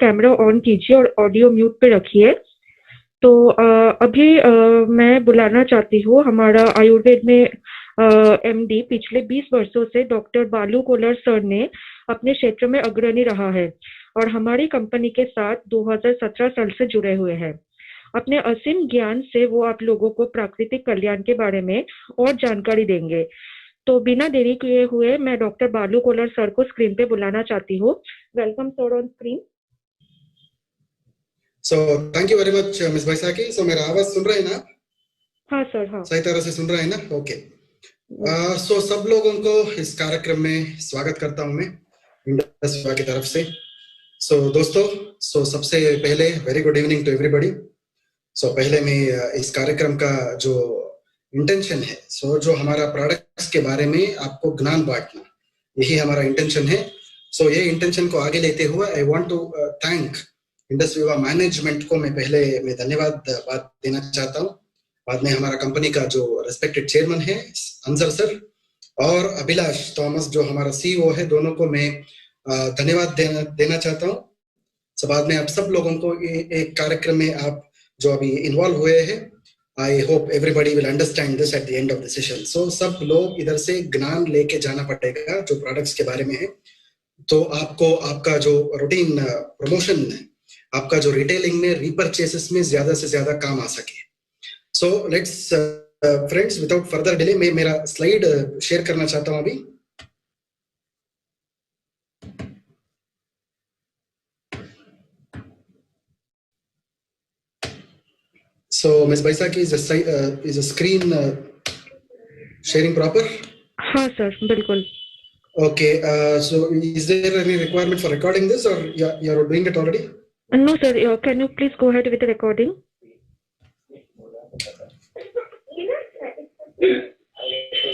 Camera on कीजिए और audio mute पे रखिए। तो अभी मैं बुलाना चाहती हूँ हमारा आयुर्वेद में एमडी पिछले 20 वर्षों से डॉक्टर बालू कोलर सर ने अपने क्षेत्र में अग्रणी रहा है और हमारी कंपनी के साथ 2017 साल से जुड़े हुए हैं। अपने असीम ज्ञान से वो आप लोगों को प्राकृतिक कल्याण के बारे में और जानकारी देंगे। तो बिना देरी किए हुए मैं डॉक्टर बालू कोलर सर को स्क्रीन पे बुलाना चाहती हूँ। Welcome sir on screen. So thank you very much, Ms. Baisakhi. So मेरा आवाज सुन रहे हैं ना? हाँ सर, हाँ। सही तरह से सुन रहे हैं ना? ओके। So सब लोगों को इस कार्यक्रम में स्वागत करता हूँ मैं इंडस विभाग की तरफ से। So दोस्तों, सबसे पहले very good evening to everybody. So पहले मैं इस कार्यक्रम का जो इंटेंशन है, जो हमारा प्रोडक्ट्स के बारे में आपको ज्ञान बांटना, यही हमारा इंटेंशन है। So ये इंटेंशन को आगे लेते हुए I want to thank Indus Viva management को मैं धन्यवाद बात देना चाहता हूँ। बाद में हमारा कंपनी का जो रेस्पेक्टेड चेयरमैन है अंजर सर और अभिलाष थॉमस जो हमारा सीईओ है, दोनों को मैं धन्यवाद देना चाहता हूँ। सब बाद में आप सब लोगों को एक कार्यक्रम में आप जो अभी इन्वॉल्व हुए हैं, I hope everybody will understand this at the end of the session. So सब लोग इधर से ज्ञान लेके जाना पड़ेगा जो प्रोडक्ट्स के बारे में है, तो आपको आपका जो रूटीन प्रमोशन है, आपका जो रिटेलिंग में रीपरचेसेस में ज्यादा से ज्यादा काम आ सके। So let's friends, without further delay मैं मेरा स्लाइड शेयर करना चाहता हूं अभी। So miss Baisakhi, is a screen sharing proper? हाँ सर, बिल्कुल। Okay, so is there any requirement for recording this or you're doing it already? No sir, can you please go ahead with the recording?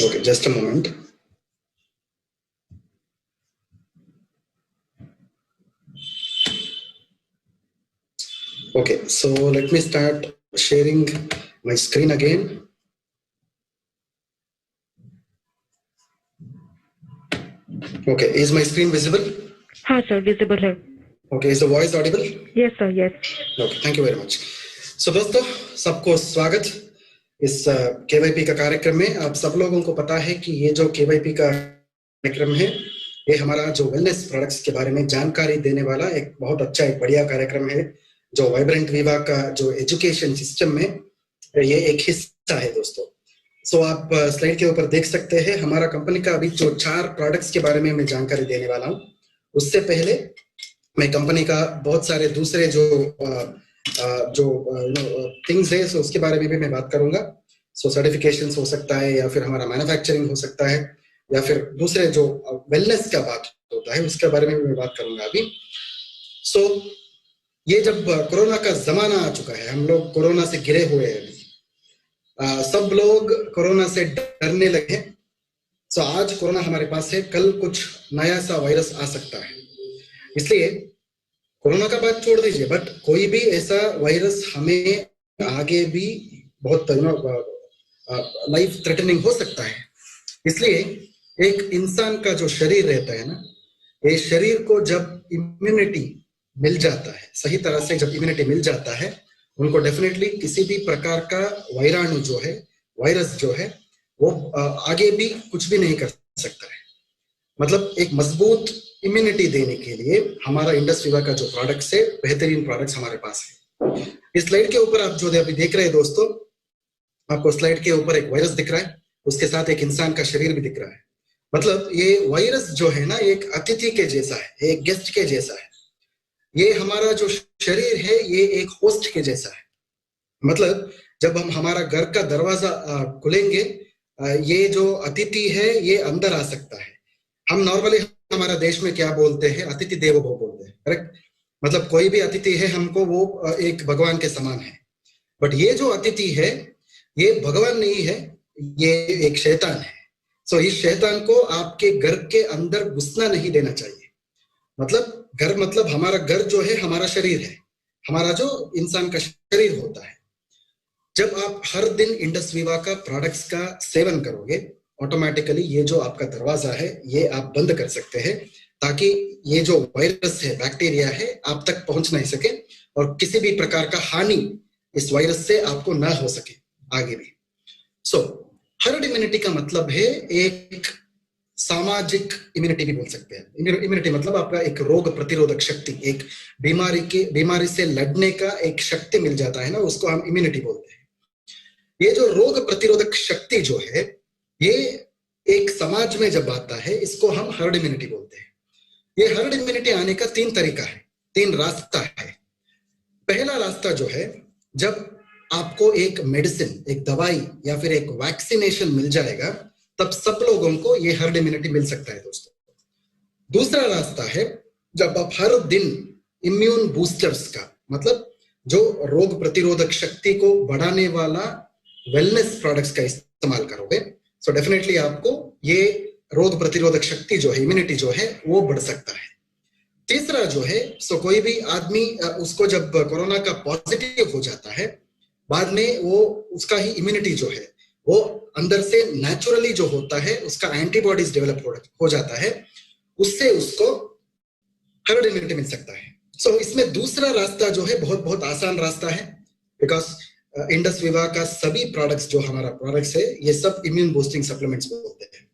Okay, just a moment. Okay, so let me start sharing my screen again. Okay, is my screen visible? हाँ sir, visible है। Okay, is the voice audible? Yes sir, yes. Okay, thank you very much. So दोस्तों, सबको स्वागत इस KYP का कार्यक्रम में। आप सब लोगों को पता है कि ये जो केवाईपी का कार्यक्रम है, ये हमारा जो वेलनेस प्रोडक्ट्स के बारे में जानकारी देने वाला एक बहुत अच्छा, एक बढ़िया कार्यक्रम है, जो वाइब्रेंट विवा का जो एजुकेशन सिस्टम में ये एक हिस्सा है दोस्तों। सो आप स्लाइड के ऊपर देख सकते हैं हमारा कंपनी का अभी जो 4 प्रोडक्ट्स के बारे में मैं जानकारी देने वाला हूँ। उससे पहले मैं कंपनी का बहुत सारे दूसरे जो थिंग्स है, सो उसके बारे में भी मैं बात करूंगा। सो सर्टिफिकेशंस हो सकता है, या फिर हमारा मैन्युफैक्चरिंग हो सकता है, या फिर दूसरे जो वेलनेस का बात होता है उसके बारे में भी मैं बात करूंगा अभी। सो ये जब कोरोना का जमाना आ चुका है, हम लोग कोरोना से घिरे हुए हैं, सब लोग कोरोना से डरने लगे। सो आज कोरोना हमारे पास है, कल कुछ नया सा वायरस आ सकता है, इसलिए कोरोना का बात छोड़ दीजिए, बट कोई भी ऐसा वायरस हमें आगे भी बहुत लाइफ थ्रेटनिंग हो सकता है। इसलिए एक इंसान का जो शरीर रहता है ना, ये शरीर को जब इम्यूनिटी मिल जाता है, सही तरह से जब इम्यूनिटी मिल जाता है, उनको डेफिनेटली किसी भी प्रकार का वायराणु जो है, वायरस जो है, वो आगे भी कुछ भी नहीं कर सकता है। मतलब एक मजबूत इम्यूनिटी देने के लिए हमारा इंडस विवा का जो प्रोडक्ट्स है, बेहतरीन प्रोडक्ट्स हमारे पास है। इस स्लाइड के ऊपर आप जो अभी देख रहे हैं दोस्तों, आपको स्लाइड के ऊपर एक वायरस दिख रहा है, उसके साथ एक इंसान का शरीर भी दिख रहा है। मतलब ये वायरस जो है ना, एक अतिथि के जैसा है, एक गेस्ट के जैसा है। ये हमारा जो शरीर है, ये एक होस्ट के जैसा है। मतलब जब हम हमारा घर का दरवाजा खुलेंगे, ये जो अतिथि है ये अंदर आ सकता है। हम नॉर्मली हमारा देश में क्या बोलते हैं, अतिथि देवो भव बोलते हैं, करेक्ट? मतलब कोई भी अतिथि है हमको वो एक भगवान के समान है। बट ये जो अतिथि है ये भगवान नहीं है, ये एक शैतान है। सो इस शैतान को आपके घर के अंदर घुसना नहीं देना चाहिए। मतलब घर, मतलब हमारा घर जो है हमारा शरीर है, हमारा जो इंसान का शरीर होता है। जब आप हर दिन इंडस विवा का प्रोडक्ट्स का सेवन करोगे, ऑटोमेटिकली ये जो आपका दरवाजा है ये आप बंद कर सकते हैं, ताकि ये जो वायरस है, बैक्टीरिया है, आप तक पहुंच नहीं सके और किसी भी प्रकार का हानि इस वायरस से आपको ना हो सके आगे भी। सो हर्ड इम्यूनिटी का मतलब है एक सामाजिक इम्यूनिटी भी बोल सकते हैं। इम्यूनिटी मतलब आपका एक रोग प्रतिरोधक शक्ति, एक बीमारी से लड़ने का एक शक्ति मिल जाता है ना, उसको हम इम्यूनिटी बोलते हैं। ये जो रोग प्रतिरोधक शक्ति जो है, ये एक समाज में जब आता है, इसको हम हर्ड इम्यूनिटी बोलते हैं। ये हर्ड इम्यूनिटी आने का 3 तरीका है, 3 रास्ता है। पहला रास्ता जो है, जब आपको एक मेडिसिन, एक दवाई या फिर एक वैक्सीनेशन मिल जाएगा, तब सब लोगों को ये हर्ड इम्यूनिटी मिल सकता है दोस्तों। दूसरा रास्ता है, जब आप हर दिन इम्यून बूस्टर्स का मतलब जो रोग प्रतिरोधक शक्ति को बढ़ाने वाला वेलनेस प्रोडक्ट्स का इस्तेमाल करोगे, सो डेफिनेटली आपको ये रोग प्रतिरोधक शक्ति जो है, इम्यूनिटी जो है, वो बढ़ सकता है। तीसरा जो है, सो कोई भी आदमी उसको जब कोरोना का पॉजिटिव हो जाता है, बाद में वो उसका ही इम्यूनिटी जो है, वो अंदर से नेचुरली जो होता है, उसका एंटीबॉडीज डेवलप हो जाता है, उससे उसको हर्ड इम्यूनिटी मिल सकता है। सो इसमें दूसरा रास्ता जो है बहुत बहुत आसान रास्ता है, बिकॉज इंडस विवा का सभी प्रोडक्ट्स जो हमारा प्रोडक्ट्स है, ये सब इम्यून बूस्टिंग सप्लीमेंट्स बोलते हैं।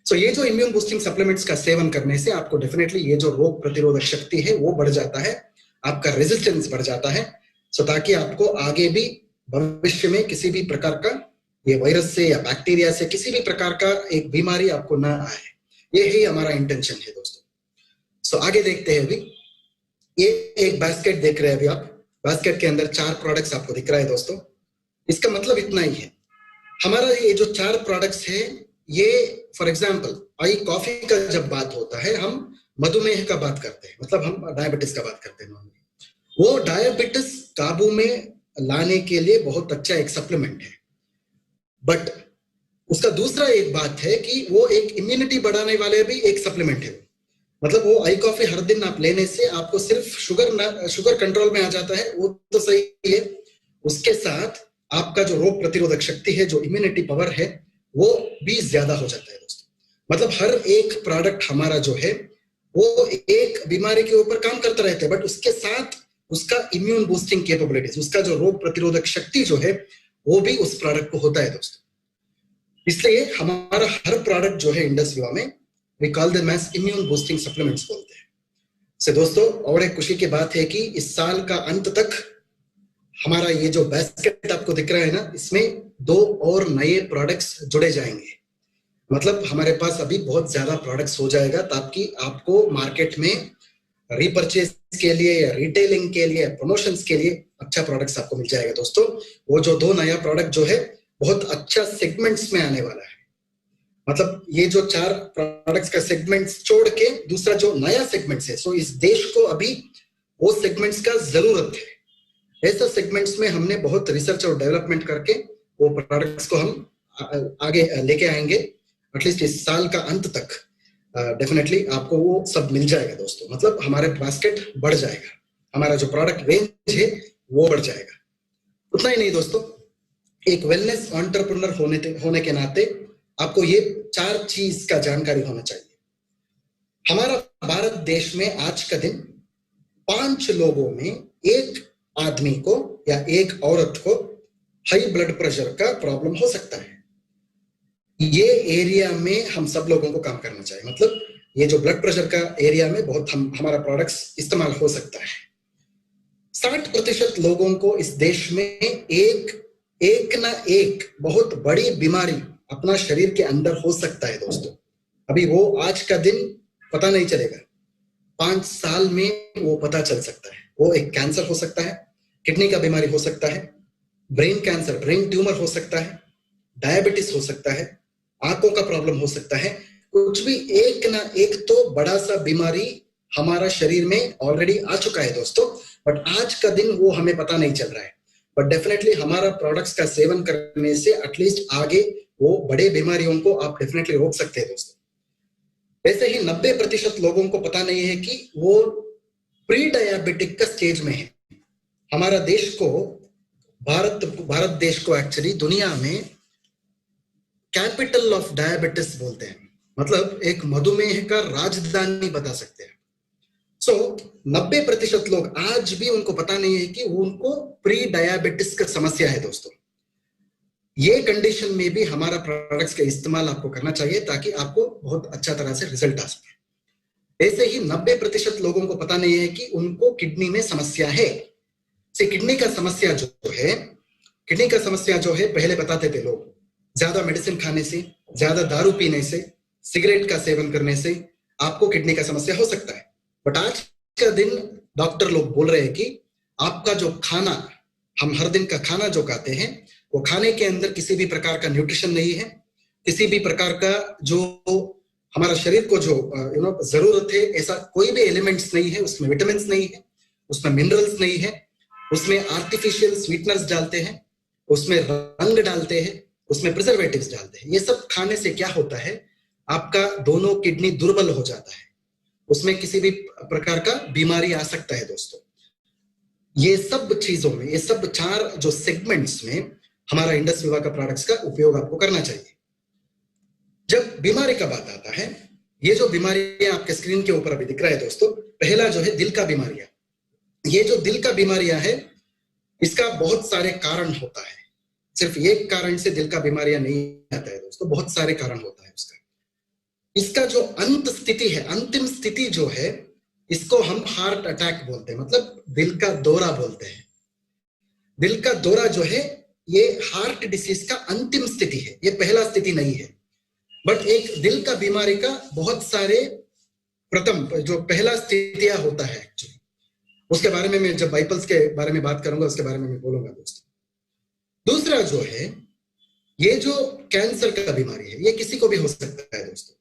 सो ये जो इम्यून बूस्टिंग सप्लीमेंट्स का सेवन करने से आपको डेफिनेटली ये जो रोग प्रतिरोधक शक्ति है वो बढ़ जाता है, आपका रेजिस्टेंस बढ़ जाता है, सो ताकि आपको आगे भी भविष्य में किसी भी प्रकार का ये वायरस से या बैक्टीरिया से किसी भी प्रकार का एक बीमारी आपको ना आए। ये ही हमारा इंटेंशन है दोस्तों। सो आगे देखते हैं। अभी ये एक बास्केट देख रहे हैं अभी आप, बास्केट के अंदर 4 प्रोडक्ट्स आपको दिख रहा है दोस्तों। इसका मतलब इतना ही है, हमारा ये जो 4 प्रोडक्ट्स है, ये फॉर एग्जाम्पल आई कॉफी का जब बात होता है, हम मधुमेह का बात करते हैं, मतलब हम डायबिटीज का बात करते हैं नॉर्मली। वो डायबिटीज काबू में लाने के लिए बहुत अच्छा एक सप्लीमेंट है, बट उसका दूसरा एक बात है कि वो एक इम्यूनिटी बढ़ाने वाले भी एक सप्लीमेंट है। मतलब वो आई कॉफी हर दिन आप लेने से आपको सिर्फ शुगर कंट्रोल में आ जाता है, वो तो सही है, उसके साथ आपका जो रोग प्रतिरोधक शक्ति है, जो इम्यूनिटी पावर है, वो भी ज्यादा हो जाता है दोस्तों। मतलब हर एक प्रोडक्ट हमारा जो है, वो एक बीमारी के ऊपर काम करता रहता है, बट उसके साथ उसका इम्यून बूस्टिंग कैपेबिलिटीज, उसका जो रोग प्रतिरोधक शक्ति जो है, वो भी उस प्रोडक्ट को होता है दोस्तों। इसलिए हमारा हर प्रोडक्ट जो है इंडस विवा में, we call them as immune boosting supplements बोलते हैं। से दोस्तों, और एक खुशी की बात है कि इस साल का अंत तक हमारा ये जो बास्केट आपको दिख रहा है ना, इसमें 2 और नए प्रोडक्ट्स जुड़े जाएंगे। मतलब हमारे पास अभी बहुत ज्यादा प्रोडक्ट्स हो जाएगा, ताकि आपको मार्केट में रीपर्चेज के लिए या रिटेलिंग के लिए, प्रमोशंस के लिए अच्छा प्रोडक्ट्स आपको मिल जाएगा दोस्तों। वो जो 2 नया प्रोडक्ट जो है, बहुत अच्छा सेगमेंट्स में आने वाला है। मतलब ये जो 4 प्रोडक्ट्स का सेगमेंट्स छोड़ के दूसरा जो नया सेगमेंट्स है, सो इस देश को अभी वो सेगमेंट्स का जरूरत है। ऐसा सेगमेंट्स में हमने बहुत रिसर्च और डेवलपमेंट करके वो प्रोडक्ट्स को हम आगे लेके आएंगे। एटलीस्ट इस साल का अंत तक डेफिनेटली आपको वो सब मिल जाएगा दोस्तों। मतलब हमारे बास्केट बढ़ जाएगा, हमारा जो प्रोडक्ट रेंज है वो बढ़ जाएगा। उतना ही नहीं दोस्तों, एक वेलनेस एंटरप्रेन्योर होने के नाते आपको ये 4 चीज का जानकारी होना चाहिए। हमारा भारत देश में आज का दिन 5 लोगों में एक आदमी को या एक औरत को हाई ब्लड प्रेशर का प्रॉब्लम हो सकता है। ये एरिया में हम सब लोगों को काम करना चाहिए। मतलब ये जो ब्लड प्रेशर का एरिया में बहुत हमारा प्रोडक्ट्स इस्तेमाल हो सकता है। 60% लोगों को इस देश में एक ना एक बहुत बड़ी बीमारी अपना शरीर के अंदर हो सकता है दोस्तों। अभी वो आज का दिन पता नहीं चलेगा, 5 साल में वो पता चल सकता है। वो एक कैंसर हो सकता है, किडनी का बीमारी हो सकता है, ब्रेन कैंसर, ब्रेन ट्यूमर हो सकता है, डायबिटीज हो सकता है, आंखों का प्रॉब्लम हो सकता है। कुछ भी एक ना एक तो बड़ा सा बीमारी हमारा शरीर में ऑलरेडी आ चुका है दोस्तों, बट आज का दिन वो हमें पता नहीं चल रहा है। बट डेफिनेटली हमारा प्रोडक्ट्स का सेवन करने से एटलीस्ट आगे वो बड़े बीमारियों को आप डेफिनेटली रोक सकते हैं दोस्तों। ऐसे ही 90% लोगों को पता नहीं है कि वो प्री डायबिटिक का स्टेज में है। हमारा देश को, भारत देश को एक्चुअली दुनिया में कैपिटल ऑफ डायबिटीज बोलते हैं। मतलब एक मधुमेह का राजधानी बता सकते हैं। 90% लोग आज भी उनको पता नहीं है कि उनको प्री डायबिटिस का समस्या है दोस्तों। ये कंडीशन में भी हमारा प्रोडक्ट्स का इस्तेमाल आपको करना चाहिए ताकि आपको बहुत अच्छा तरह से रिजल्ट आ सके। ऐसे ही 90% लोगों को पता नहीं है कि उनको किडनी में समस्या है। किडनी का समस्या जो है पहले बताते थे लोग, ज्यादा मेडिसिन खाने से, ज्यादा दारू पीने से, सिगरेट का सेवन करने से आपको किडनी का समस्या हो सकता है। बट आज का दिन डॉक्टर लोग बोल रहे हैं कि आपका जो खाना, हम हर दिन का खाना जो खाते हैं, वो खाने के अंदर किसी भी प्रकार का न्यूट्रिशन नहीं है, किसी भी प्रकार का जो हमारा शरीर को जो जरूरत है ऐसा कोई भी एलिमेंट्स नहीं है, उसमें विटामिन नहीं है, उसमें मिनरल्स नहीं है, उसमें आर्टिफिशियल स्वीटनर्स डालते हैं, उसमें रंग डालते हैं, उसमें प्रिजर्वेटिव्स डालते हैं। ये सब खाने से क्या होता है, आपका दोनों किडनी दुर्बल हो जाता है, उसमें किसी भी प्रकार का बीमारी आ सकता है दोस्तों। ये सब चीजों में, ये सब 4 जो सेगमेंट्स में हमारा इंडस विवा का प्रोडक्ट्स का उपयोग आपको करना चाहिए। जब बीमारी का बात आता है, ये जो बीमारियां आपके स्क्रीन के ऊपर अभी दिख रहा है दोस्तों, पहला जो है दिल का बीमारियां। ये जो दिल का बीमारियां है, इसका बहुत सारे कारण होता है। सिर्फ एक कारण से दिल का बीमारियां नहीं आता है दोस्तों, बहुत सारे कारण होता है उसका। इसका जो अंत स्थिति है, अंतिम स्थिति जो है, इसको हम हार्ट अटैक बोलते हैं, मतलब दिल का दौरा बोलते हैं। दिल का दौरा जो है ये हार्ट डिसीज का अंतिम स्थिति है, ये पहला स्थिति नहीं है। बट एक दिल का बीमारी का बहुत सारे प्रथम जो पहला स्थितियां होता है एक्चुअली, उसके बारे में मैं जब बाइपल्स के बारे में बात करूंगा उसके बारे में मैं बोलूंगा दोस्तों। दूसरा जो है, ये जो कैंसर का बीमारी है, ये किसी को भी हो सकता है दोस्तों,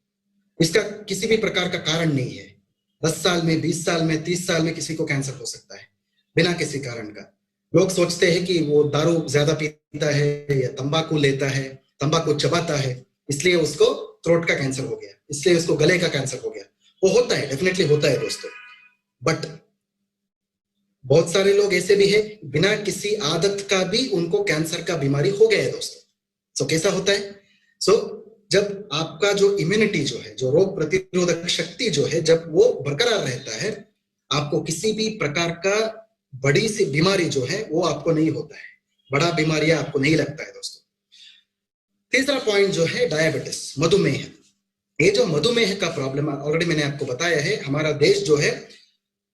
इसका किसी भी प्रकार का कारण नहीं है। 10 साल में, 20 साल में, 30 साल में किसी को कैंसर हो सकता है बिना किसी कारण का। लोग सोचते हैं कि वो दारू ज्यादा पीता है या तंबाकू लेता है, तंबाकू चबाता है, इसलिए उसको थ्रोट का कैंसर हो गया, इसलिए उसको गले का कैंसर हो गया। वो होता है, डेफिनेटली होता है दोस्तों। बट बहुत सारे लोग ऐसे भी है, बिना किसी आदत का भी उनको कैंसर का बीमारी हो गया है दोस्तों। कैसा होता है? जब आपका जो इम्यूनिटी जो है, जो रोग प्रतिरोधक शक्ति जो है, जब वो बरकरार रहता है, आपको किसी भी प्रकार का बड़ी सी बीमारी जो है वो आपको नहीं होता है, बड़ा बीमारियां आपको नहीं लगता है दोस्तों। तीसरा पॉइंट जो है डायबिटीज, मधुमेह। ये जो मधुमेह का प्रॉब्लम ऑलरेडी मैंने आपको बताया है, हमारा देश जो है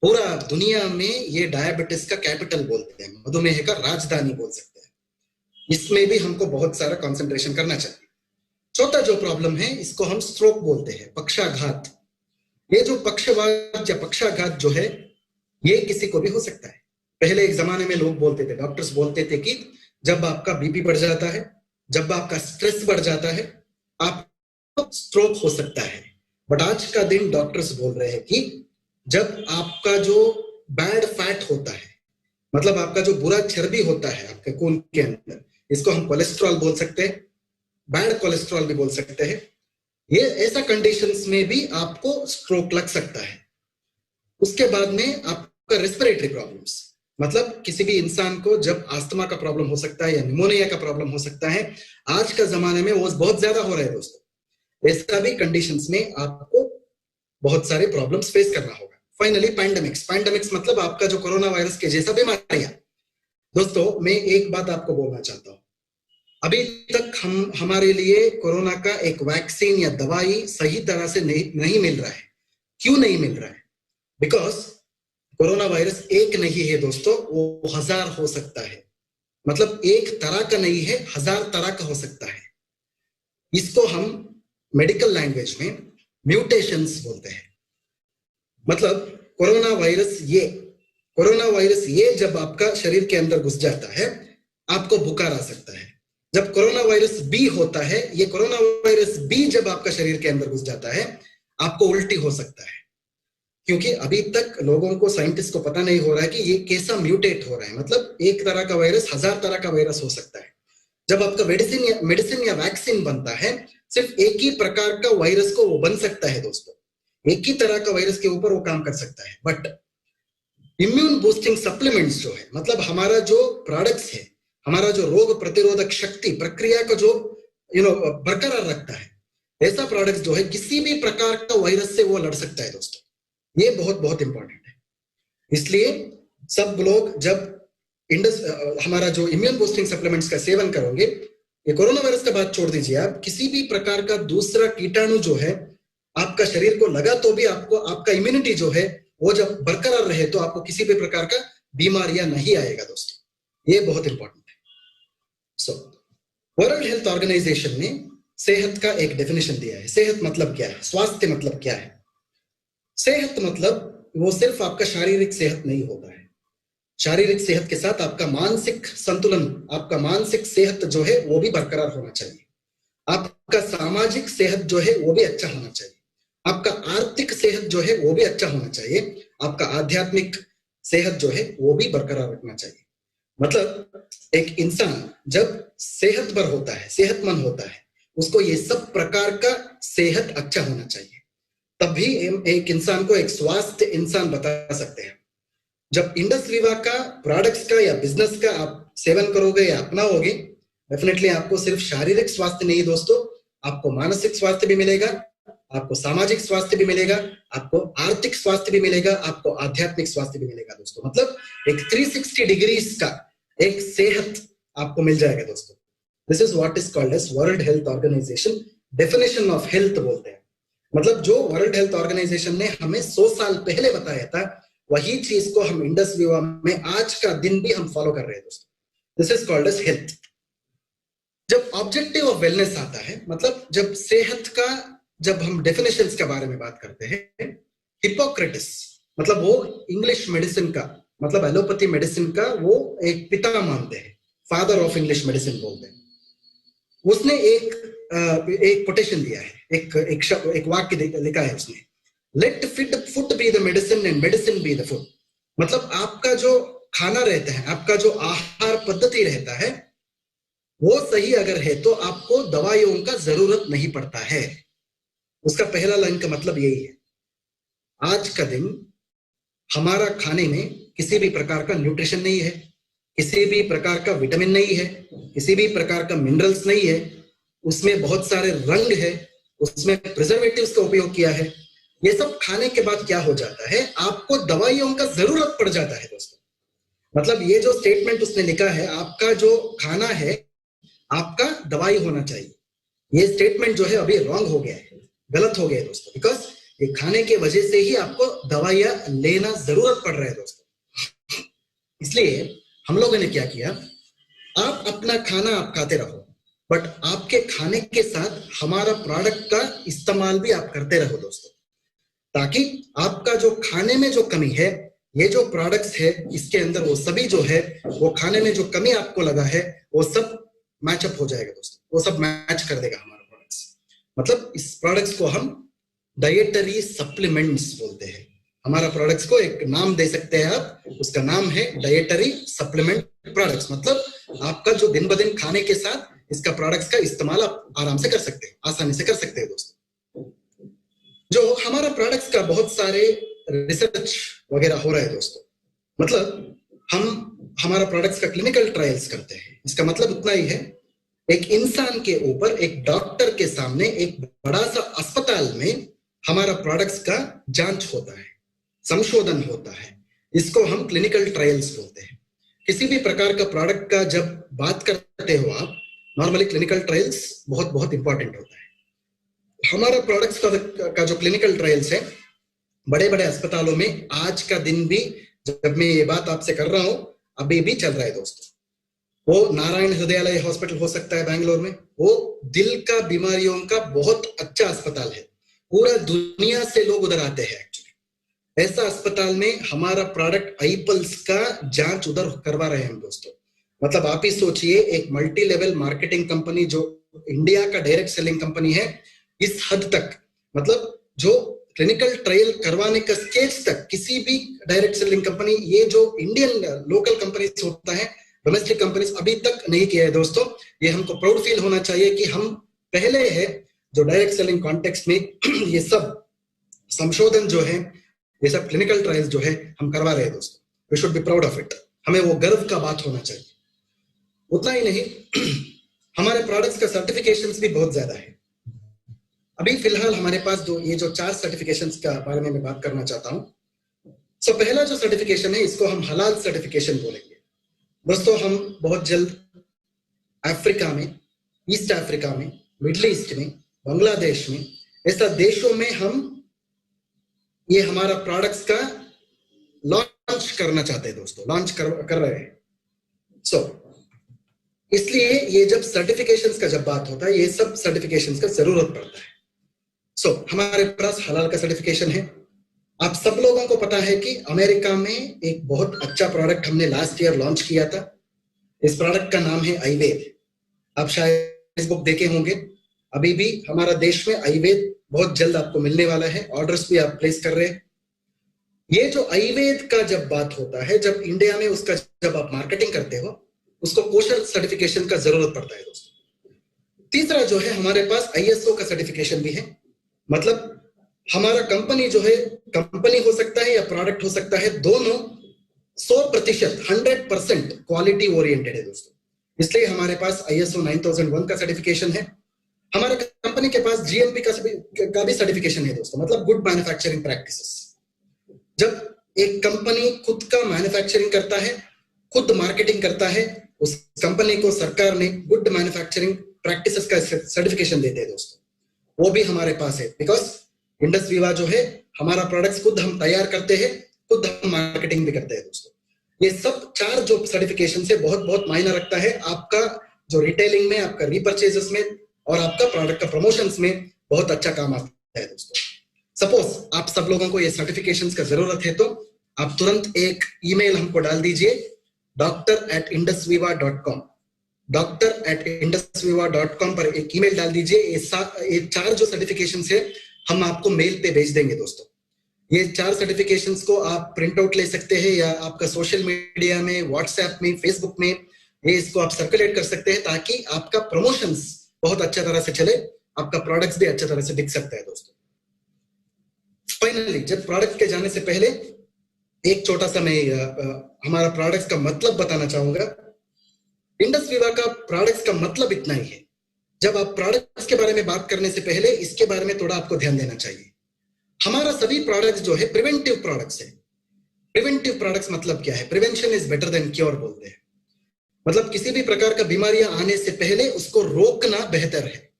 पूरा दुनिया में ये डायबिटीज का कैपिटल बोलते हैं, मधुमेह का राजधानी बोल सकते हैं। इसमें भी हमको बहुत सारा कंसंट्रेशन करना चाहिए। चौथा जो प्रॉब्लम है, इसको हम स्ट्रोक बोलते हैं, पक्षाघात। ये जो पक्षवात या पक्षाघात जो है, ये किसी को भी हो सकता है। पहले एक जमाने में लोग बोलते थे, डॉक्टर्स बोलते थे कि जब आपका बीपी बढ़ जाता है, जब आपका स्ट्रेस बढ़ जाता है, आपको स्ट्रोक हो सकता है। बट आज का दिन डॉक्टर्स बोल रहे हैं कि जब आपका जो बैड फैट होता है, मतलब आपका जो बुरा चर्बी होता है आपके खून के अंदर, इसको हम कोलेस्ट्रॉल बोल सकते हैं, बैड कोलेस्ट्रॉल भी बोल सकते हैं, ये ऐसा कंडीशंस में भी आपको स्ट्रोक लग सकता है। उसके बाद में आपका रेस्पिरेटरी प्रॉब्लम्स, मतलब किसी भी इंसान को जब अस्थमा का प्रॉब्लम हो सकता है या निमोनिया का प्रॉब्लम हो सकता है। आज का जमाने में वो बहुत ज्यादा हो रहा है दोस्तों। ऐसा भी कंडीशंस में आपको बहुत सारे प्रॉब्लम्स फेस करना होगा। फाइनली पैंडेमिक्स मतलब आपका जो कोरोना वायरस के जैसा बीमारियां। दोस्तों मैं एक बात आपको बोलना चाहता हूं, अभी तक हमारे लिए कोरोना का एक वैक्सीन या दवाई सही तरह से नहीं मिल रहा है। क्यों नहीं मिल रहा है? बिकॉज कोरोना वायरस एक नहीं है दोस्तों, वो 1000 हो सकता है। मतलब एक तरह का नहीं है, 1000 तरह का हो सकता है। इसको हम मेडिकल लैंग्वेज में म्यूटेशंस बोलते हैं। मतलब कोरोना वायरस ये जब आपका शरीर के अंदर घुस जाता है, आपको बुखार आ सकता है। जब कोरोना वायरस बी होता है, ये कोरोना वायरस बी जब आपका शरीर के अंदर घुस जाता है, आपको उल्टी हो सकता है। क्योंकि अभी तक लोगों को, साइंटिस्ट को पता नहीं हो रहा है कि ये कैसा म्यूटेट हो रहा है। मतलब एक तरह का वायरस 1000 तरह का वायरस हो सकता है। जब आपका मेडिसिन या वैक्सीन बनता है, सिर्फ एक ही प्रकार का वायरस को वो बन सकता है दोस्तों, एक ही तरह का वायरस के ऊपर वो काम कर सकता है। बट इम्यून बूस्टिंग सप्लीमेंट्स जो है, मतलब हमारा जो प्रोडक्ट्स है, हमारा जो रोग प्रतिरोधक शक्ति प्रक्रिया को जो बरकरार रखता है, ऐसा प्रोडक्ट जो है किसी भी प्रकार का वायरस से वो लड़ सकता है दोस्तों। ये बहुत बहुत इंपॉर्टेंट है। इसलिए सब लोग जब हमारा जो इम्यून बूस्टिंग सप्लीमेंट्स का सेवन करोगे, ये कोरोना वायरस का बात छोड़ दीजिए, आप किसी भी प्रकार का दूसरा कीटाणु जो है आपका शरीर को लगा तो भी आपको आपका इम्यूनिटी जो है वो जब बरकरार रहे तो आपको किसी भी प्रकार का बीमारियां नहीं आएगा दोस्तों। ये बहुत इंपॉर्टेंट है। सो वर्ल्ड हेल्थ ऑर्गेनाइजेशन ने सेहत का एक डेफिनेशन दिया है। सेहत मतलब क्या है, स्वास्थ्य मतलब क्या है? सेहत मतलब वो सिर्फ आपका शारीरिक सेहत नहीं होता है। शारीरिक सेहत के साथ आपका मानसिक संतुलन, आपका मानसिक सेहत जो है वो भी बरकरार होना चाहिए। आपका सामाजिक सेहत जो है वो भी अच्छा होना चाहिए। आपका आर्थिक सेहत जो है वो भी अच्छा होना चाहिए। आपका आध्यात्मिक सेहत जो है वो भी बरकरार रखना चाहिए। मतलब एक इंसान जब सेहतमंद होता है, सेहतमंद होता है, उसको ये सब प्रकार का सेहत अच्छा होना चाहिए, तभी एक इंसान को एक स्वास्थ्य इंसान बता सकते हैं। जब इंडस विवा का प्रोडक्ट्स का या बिजनेस का आप सेवन करोगे या अपनाओगे, डेफिनेटली आपको सिर्फ शारीरिक स्वास्थ्य नहीं दोस्तों, आपको मानसिक स्वास्थ्य भी मिलेगा, आपको सामाजिक स्वास्थ्य भी मिलेगा, आपको आर्थिक स्वास्थ्य भी मिलेगा, आपको आध्यात्मिक स्वास्थ्य भी मिलेगा दोस्तों। मतलब एक 360 डिग्रीज का एक सेहत आपको मिल जाएगा दोस्तों। This is what is called as World Health Organization definition of health बोलते हैं। मतलब जो वर्ल्ड हेल्थ ऑर्गेनाइजेशन ने हमें 100 साल पहले बताया था, वही चीज को हम इंडस विवा में आज का दिन भी हम फॉलो कर रहे हैं दोस्तों। This is called as health. जब ऑब्जेक्टिव ऑफ वेलनेस आता है, मतलब जब सेहत का, जब हम डेफिनेशंस के बारे में बात करते हैं, हिपोक्रेटिस मतलब वो इंग्लिश मेडिसिन का, मतलब एलोपैथी मेडिसिन का वो एक पिता मानते हैं, फादर ऑफ इंग्लिश मेडिसिन बोलते हैं। उसने एक कोटेशन दिया है, एक वाक्य लिखा है उसने, let food be the medicine and medicine be the food. मतलब आपका जो खाना रहता है, आपका जो आहार पद्धति रहता है, वो सही अगर है तो आपको दवाइयों का जरूरत नहीं पड़ता है। उसका पहला लाइन का मतलब यही है। आज का दिन हमारा खाने में किसी भी प्रकार का न्यूट्रिशन नहीं है, किसी भी प्रकार का विटामिन नहीं है, किसी भी प्रकार का मिनरल्स नहीं है, उसमें बहुत सारे रंग है, उसमें प्रिजर्वेटिव्स का उपयोग किया है। ये सब खाने के बाद क्या हो जाता है, आपको दवाइयों का जरूरत पड़ जाता है दोस्तों। मतलब ये जो स्टेटमेंट उसने लिखा है, आपका जो खाना है आपका दवाई होना चाहिए, ये स्टेटमेंट जो है अभी रॉन्ग हो गया है, गलत हो गया है दोस्तों। बिकॉज ये खाने के वजह से ही आपको दवाइयां लेना जरूरत पड़ रहा है दोस्तों। इसलिए हम लोगों ने क्या किया, आप अपना खाना आप खाते रहो, बट आपके खाने के साथ हमारा प्रोडक्ट का इस्तेमाल भी आप करते रहो दोस्तों, ताकि आपका जो खाने में जो कमी है, ये जो प्रोडक्ट्स है इसके अंदर वो सभी जो है, वो खाने में जो कमी आपको लगा है वो सब मैचअप हो जाएगा दोस्तों, वो सब मैच कर देगा हमारा प्रोडक्ट्स। मतलब इस प्रोडक्ट्स को हम डाइटरी सप्लीमेंट्स बोलते हैं। हमारा प्रोडक्ट्स को एक नाम दे सकते हैं आप, उसका नाम है डाइटरी सप्लीमेंट प्रोडक्ट्स। मतलब आपका जो दिन ब दिन खाने के साथ इसका प्रोडक्ट्स का इस्तेमाल आप आराम से कर सकते हैं, आसानी से कर सकते हैं दोस्तों। जो हमारा प्रोडक्ट्स का बहुत सारे रिसर्च वगैरह हो रहा है दोस्तों। मतलब हम हमारा प्रोडक्ट्स का क्लिनिकल ट्रायल्स करते हैं। इसका मतलब इतना ही है, एक इंसान के ऊपर, एक डॉक्टर के सामने, एक बड़ा सा अस्पताल में हमारा प्रोडक्ट्स का जांच होता है, संशोधन होता है। इसको हम क्लिनिकल ट्रायल्स बोलते हैं। किसी भी प्रकार का प्रोडक्ट का जब बात करते हो आप, नॉर्मली क्लिनिकल ट्रायल्स बहुत बहुत इंपॉर्टेंट होता है। हमारा प्रोडक्ट्स का जो क्लिनिकल ट्रायल्स है बड़े बड़े अस्पतालों में आज का दिन भी, जब मैं ये बात आपसे कर रहा हूं, अभी भी चल रहा है दोस्तों। वो नारायण हृदयालय हॉस्पिटल हो सकता है बैंगलोर में, वो दिल का बीमारियों का बहुत अच्छा अस्पताल है, पूरा दुनिया से लोग उधर आते हैं एक्चुअली। ऐसा अस्पताल में हमारा प्रोडक्ट आईपल्स का जांच उधर करवा रहे हैं हम दोस्तों। मतलब आप ही सोचिए, एक मल्टी लेवल मार्केटिंग कंपनी जो इंडिया का डायरेक्ट सेलिंग कंपनी है, इस हद तक, मतलब जो क्लिनिकल ट्रायल करवाने का स्टेज तक किसी भी डायरेक्ट सेलिंग कंपनी, ये जो इंडियन लोकल कंपनीज होता है, डोमेस्टिक कंपनीज, अभी तक नहीं किया है दोस्तों। ये हमको प्राउड फील होना चाहिए कि हम पहले है जो डायरेक्ट सेलिंग कॉन्टेक्स्ट में ये सब संशोधन जो है, ये सब क्लिनिकल ट्रायल्स जो है हम करवा रहे हैं दोस्तों। We should be proud of it. हमें वो गर्व का बात होना चाहिए। उतना ही नहीं, हमारे प्रोडक्ट्स का सर्टिफिकेशंस भी बहुत ज्यादा है। अभी फिलहाल हमारे पास जो 4 सर्टिफिकेशंस का बारे में मैं बात करना चाहता हूँ। सो पहला जो सर्टिफिकेशन है इसको हम हलाल सर्टिफिकेशन बोलेंगे। दोस्तों हम बहुत जल्द अफ्रीका में, ईस्ट अफ्रीका में, मिडिल ईस्ट में, बांग्लादेश में, ऐसा देशों में हम ये हमारा प्रोडक्ट्स का लॉन्च करना चाहते हैं दोस्तों, लॉन्च कर रहे हैं। सो इसलिए ये जब सर्टिफिकेशंस का जब बात होता है, ये सब सर्टिफिकेशंस का जरूरत पड़ता है। सो हमारे पास हलाल का सर्टिफिकेशन है। आप सब लोगों को पता है कि अमेरिका में एक बहुत अच्छा प्रोडक्ट हमने लास्ट ईयर लॉन्च किया था। इस प्रोडक्ट का नाम है आयुर्वेद। आप शायद फेसबुक देखे होंगे। अभी भी हमारा देश में आयुर्वेद बहुत जल्द आपको मिलने वाला है, ऑर्डर्स भी आप प्लेस कर रहे हैं। ये जो आयुर्वेद का जब बात होता है, जब इंडिया में उसका जब आप मार्केटिंग करते हो, उसको कोशर सर्टिफिकेशन का जरूरत पड़ता है दोस्तों। तीसरा जो है हमारे पास आईएसओ का सर्टिफिकेशन भी है। मतलब हमारा कंपनी जो है, कंपनी हो सकता है या प्रोडक्ट हो सकता है, दोनों 100% 100% क्वालिटी ओरिएंटेड है दोस्तों। इसलिए हमारे पास ISO 9001 का सर्टिफिकेशन है। हमारे कंपनी के पास GMP का भी सर्टिफिकेशन है दोस्तों, मतलब गुड मैन्युफैक्चरिंग प्रैक्टिसेस। जब एक कंपनी खुद का मैन्युफैक्चरिंग करता है, खुद मार्केटिंग करता है, उस कंपनी को सरकार ने गुड मैन्युफैक्चरिंग प्रैक्टिसेस का सर्टिफिकेशन देते हैं दोस्तों। वो भी हमारे पास है, बिकॉज इंडस वीवा जो है, हमारा प्रोडक्ट्स खुद हम तैयार करते हैं, खुद हम मार्केटिंग भी करते हैं दोस्तों। ये सब 4 जो सर्टिफिकेशन से बहुत बहुत मायना रखता है आपका जो रिटेलिंग में, आपका रीपरचेजेस में और आपका प्रोडक्ट का प्रमोशंस में बहुत अच्छा काम आता है दोस्तों। सपोज आप सब लोगों को ये सर्टिफिकेशंस का जरूरत है तो आप तुरंत एक ईमेल हमको डाल दीजिए, doctor@indusviva.com। doctor@indusviva.com पर एक ईमेल डाल दीजिए। ये 4 जो सर्टिफिकेशंस है हम आपको मेल पे भेज देंगे दोस्तों। ये 4 सर्टिफिकेशंस को आप प्रिंट आउट ले सकते हैं या आपका सोशल मीडिया में, व्हाट्सएप में, फेसबुक में ये इसको आप सर्कुलेट कर सकते हैं, ताकि आपका प्रमोशंस बहुत अच्छा तरह से चले, आपका प्रोडक्ट्स भी अच्छा तरह से दिख सकता है दोस्तों। फाइनली जब प्रोडक्ट के जाने से पहले एक छोटा सा मैं हमारा प्रोडक्ट्स का मतलब बताना चाहूंगा। इंडस वीवा का प्रोडक्ट्स का मतलब इतना ही है। जब आप प्रोडक्ट्स के बारे में बात करने से पहले इसके बारे में थोड़ा आपको ध्यान देना चाहिए। हमारा सभी प्रोडक्ट्स जो है प्रिवेंटिव प्रोडक्ट्स है। प्रिवेंटिव प्रोडक्ट्स मतलब क्या है? Prevention is better than cure बोलते हैं। मतलब किसी भी प्रकार का बीमारियां आने से पहले उसको रोकना बेहतर है।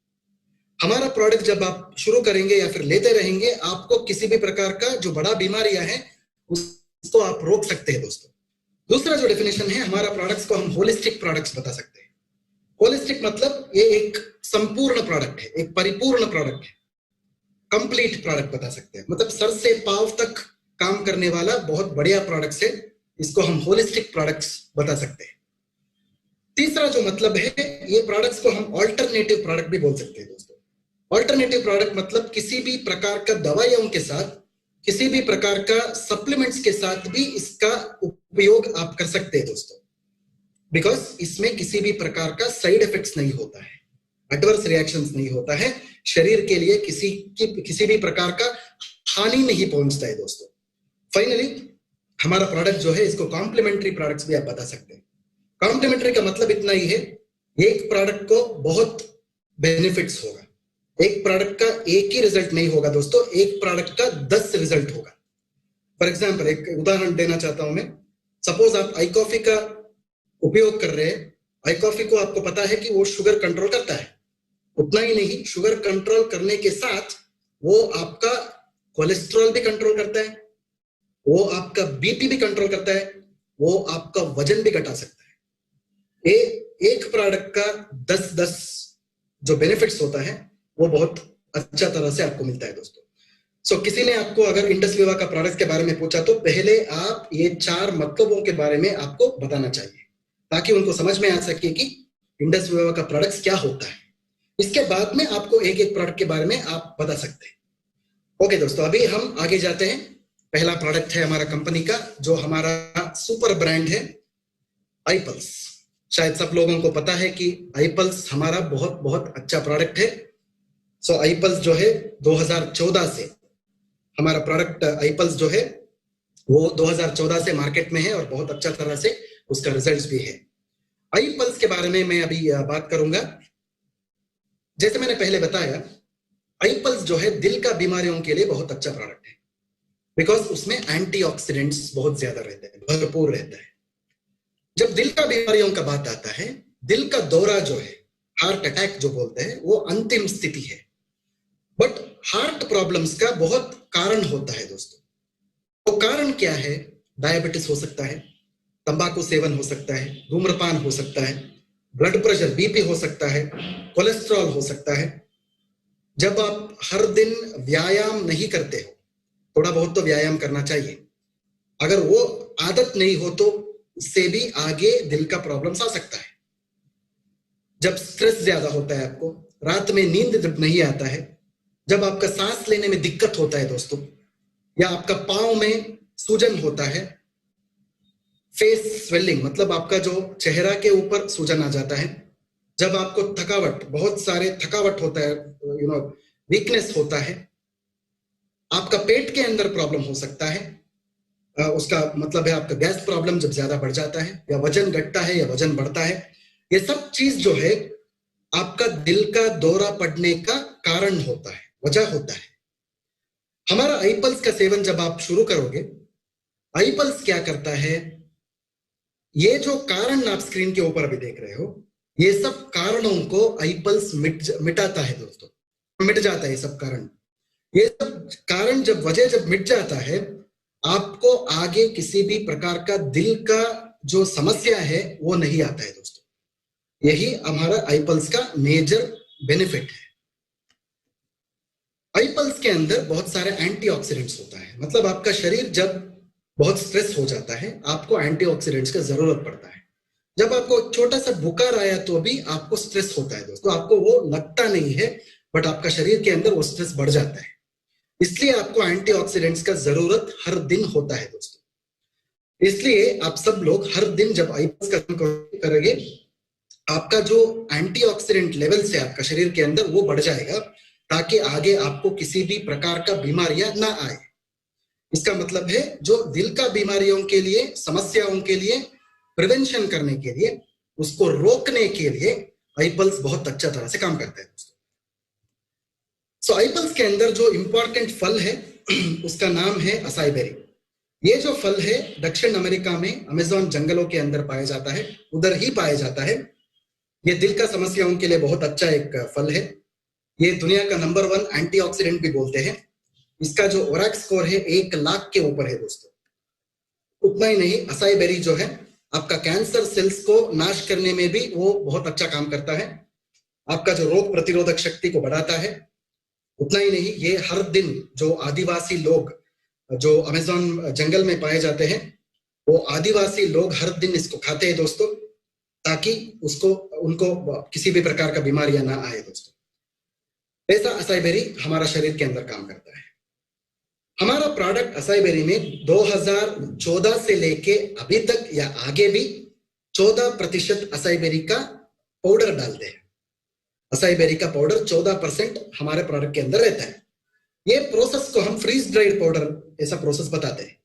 हमारा प्रोडक्ट जब आप शुरू करेंगे या फिर लेते रहेंगे, आपको किसी भी प्रकार का जो बड़ा बीमारियां है उसको आप रोक सकते हैं दोस्तों। दूसरा जो डेफिनेशन है, हमारा प्रोडक्ट्स को हम होलिस्टिक प्रोडक्ट्स बता सकते हैं। होलिस्टिक मतलब ये एक संपूर्ण प्रोडक्ट है, एक परिपूर्ण प्रोडक्ट है, कंप्लीट प्रोडक्ट बता सकते हैं। मतलब सर से पांव तक काम करने वाला बहुत बढ़िया प्रोडक्ट्स है, इसको हम होलिस्टिक प्रोडक्ट्स बता सकते हैं। तीसरा जो मतलब है, ये प्रोडक्ट्स को हम ऑल्टरनेटिव प्रोडक्ट भी बोल सकते हैं दोस्तों। ऑल्टरनेटिव प्रोडक्ट मतलब किसी भी प्रकार का दवाइयों के साथ, किसी भी प्रकार का सप्लीमेंट्स के साथ भी इसका उपयोग आप कर सकते हैं दोस्तों, बिकॉज इसमें किसी भी प्रकार का साइड इफेक्ट्स नहीं होता है, एडवर्स रिएक्शंस नहीं होता है, शरीर के लिए किसी भी प्रकार का हानि नहीं पहुंचता है दोस्तों। फाइनली हमारा प्रोडक्ट जो है, इसको कॉम्प्लीमेंट्री प्रोडक्ट्स भी आप बता सकते हैं। कॉम्प्लीमेंट्री का मतलब इतना ही है, एक प्रोडक्ट को बहुत बेनिफिट्स होगा। एक प्रोडक्ट का एक ही रिजल्ट नहीं होगा दोस्तों, एक प्रोडक्ट का 10 रिजल्ट होगा। फॉर एग्जांपल एक उदाहरण देना चाहता हूं मैं। सपोज आप आई कॉफी का उपयोग कर रहे हैं। आई कॉफी को आपको पता है कि वो शुगर कंट्रोल करता है। उतना ही नहीं, शुगर कंट्रोल करने के साथ वो आपका कोलेस्ट्रॉल भी कंट्रोल करता है, वो आपका बीपी भी कंट्रोल करता है, वो आपका वजन भी घटा सकता है। एक प्रोडक्ट का 10-10 जो बेनिफिट्स होता है वो बहुत अच्छा तरह से आपको मिलता है दोस्तों। सो किसी ने आपको अगर इंडस वीवा का प्रोडक्ट के बारे में पूछा तो पहले आप ये 4 मतलबों के बारे में आपको बताना चाहिए, ताकि उनको समझ में आ सके कि इंडस वीवा का प्रोडक्ट क्या होता है। इसके बाद में आपको एक एक प्रोडक्ट के बारे में आप बता सकते हैं। ओके दोस्तों, अभी हम आगे जाते हैं। पहला प्रोडक्ट है हमारा कंपनी का, जो हमारा सुपर ब्रांड है, आईपल्स। शायद सब लोगों को पता है कि आईपल्स हमारा बहुत बहुत अच्छा प्रोडक्ट है। सो आईपल्स जो है 2014 से हमारा प्रोडक्ट आईपल्स जो है वो 2014 से मार्केट में है और बहुत अच्छा तरह से उसका रिजल्ट्स भी है। आईपल्स के बारे में मैं अभी बात करूंगा। जैसे मैंने पहले बताया, आईपल्स जो है दिल का बीमारियों के लिए बहुत अच्छा प्रोडक्ट है, बिकॉज उसमें एंटीऑक्सीडेंट्स बहुत ज्यादा रहते हैं, भरपूर रहता है। जब दिल का बीमारियों का बात आता है, दिल का दौरा जो है, हार्ट अटैक जो बोलते हैं, वो अंतिम स्थिति है। बट हार्ट प्रॉब्लम्स का बहुत कारण होता है दोस्तों। तो कारण क्या है? डायबिटीज हो सकता है, तंबाकू सेवन हो सकता है, धूम्रपान हो सकता है, ब्लड प्रेशर बीपी हो सकता है, कोलेस्ट्रॉल हो सकता है। जब आप हर दिन व्यायाम नहीं करते हो, थोड़ा बहुत तो व्यायाम करना चाहिए, अगर वो आदत नहीं हो तो उससे भी आगे दिल का प्रॉब्लम्स आ सकता है। जब स्ट्रेस ज्यादा होता है, आपको रात में नींद जब नहीं आता है, जब आपका सांस लेने में दिक्कत होता है दोस्तों, या आपका पांव में सूजन होता है, फेस स्वेलिंग मतलब आपका जो चेहरा के ऊपर सूजन आ जाता है, जब आपको थकावट, बहुत सारे थकावट होता है, वीकनेस होता है, आपका पेट के अंदर प्रॉब्लम हो सकता है, उसका मतलब है आपका गैस प्रॉब्लम जब ज्यादा बढ़ जाता है, या वजन घटता है या वजन बढ़ता है, ये सब चीज जो है आपका दिल का दौरा पड़ने का कारण होता है, वजह होता है। हमारा आईपल्स का सेवन जब आप शुरू करोगे, आईपल्स क्या करता है, ये जो कारण आप स्क्रीन के ऊपर अभी देख रहे हो, ये सब कारणों को आईपल्स मिटाता है दोस्तों, मिट जाता है ये सब कारण। ये सब कारण जब मिट जाता है, आपको आगे किसी भी प्रकार का दिल का जो समस्या है वो नहीं आता है दोस्तों। यही हमारा आईपल्स का मेजर बेनिफिट है। आईपल्स के अंदर बहुत सारे एंटीऑक्सीडेंट्स होता है, मतलब आपका शरीर जब बहुत स्ट्रेस हो जाता है, आपको एंटीऑक्सीडेंट्स का जरूरत पड़ता है। जब आपको छोटा सा बुखार आया तो भी आपको स्ट्रेस होता है दोस्तों, आपको वो लगता नहीं है, बट आपका शरीर के अंदर वो स्ट्रेस बढ़ जाता है। इसलिए आपको एंटीऑक्सीडेंट्स का जरूरत हर दिन होता है दोस्तों। इसलिए आप सब लोग हर दिन जब आईपल्स का करेंगे, आपका जो एंटीऑक्सीडेंट लेवल्स है आपका शरीर के अंदर वो बढ़ जाएगा, ताकि आगे आपको किसी भी प्रकार का बीमारियां ना आए। इसका मतलब है जो दिल का बीमारियों के लिए, समस्याओं के लिए प्रिवेंशन करने के लिए, उसको रोकने के लिए आईपल्स बहुत अच्छा तरह से काम करता है दोस्तों। सो आईपल्स के अंदर जो इंपॉर्टेंट फल है उसका नाम है असाई बेरी। ये जो फल है दक्षिण अमेरिका में अमेज़न जंगलों के अंदर पाया जाता है, उधर ही पाया जाता है। ये दिल का समस्याओं के लिए बहुत अच्छा एक फल है। ये दुनिया का नंबर 1 एंटीऑक्सीडेंट भी बोलते हैं। इसका जो ओरैक स्कोर है 1,00,000 के ऊपर है दोस्तों। उतना ही नहीं, असाई बेरी जो है आपका कैंसर सेल्स को नाश करने में भी वो बहुत अच्छा काम करता है, आपका जो रोग प्रतिरोधक शक्ति को बढ़ाता है। उतना ही नहीं, ये हर दिन जो आदिवासी लोग जो अमेज़न जंगल में पाए जाते हैं, वो आदिवासी लोग हर दिन इसको खाते हैं दोस्तों, ताकि उनको किसी भी प्रकार का बीमारियां ना आए दोस्तों। ऐसा असाई बेरी हमारा शरीर के अंदर काम करता है। हमारा प्रोडक्ट असाई बेरी में 2014 से लेके अभी तक या आगे भी 14% असाई बेरी का पाउडर डालते हैं। असाई बेरी का पाउडर 14% हमारे प्रोडक्ट के अंदर रहता है। ये प्रोसेस को हम फ्रीज ड्राइड पाउडर ऐसा प्रोसेस बताते हैं।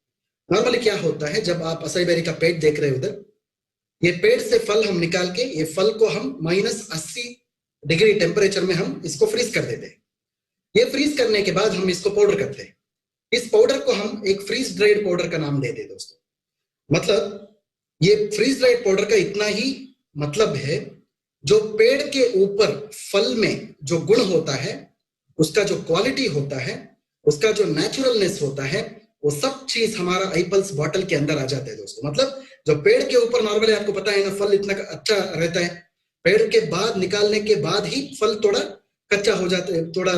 नॉर्मली क्या होता है, जब आप असाई बेरी का पेड़ देख रहे हो उधर, ये पेड़ से फल हम निकाल के, ये फल को हम -80 डिग्री टेम्परेचर में हम इसको फ्रीज कर देते हैं। ये फ्रीज करने के बाद हम इसको पाउडर करते हैं। इस पाउडर को हम एक फ्रीज ड्राइड पाउडर का नाम देते हैं दोस्तों। मतलब ये फ्रीज ड्राइड पाउडर का इतना ही मतलब है, जो पेड़ के ऊपर फल में जो गुण होता है, उसका जो क्वालिटी होता है, उसका जो नेचुरलनेस होता है, वो सब चीज हमारा आईपल्स बॉटल के अंदर आ जाता है दोस्तों। मतलब जो पेड़ के ऊपर नॉर्मली आपको पता है ना, फल इतना अच्छा रहता है, पेड़ के बाद निकालने के बाद ही फल थोड़ा कच्चा हो जाता है, थोड़ा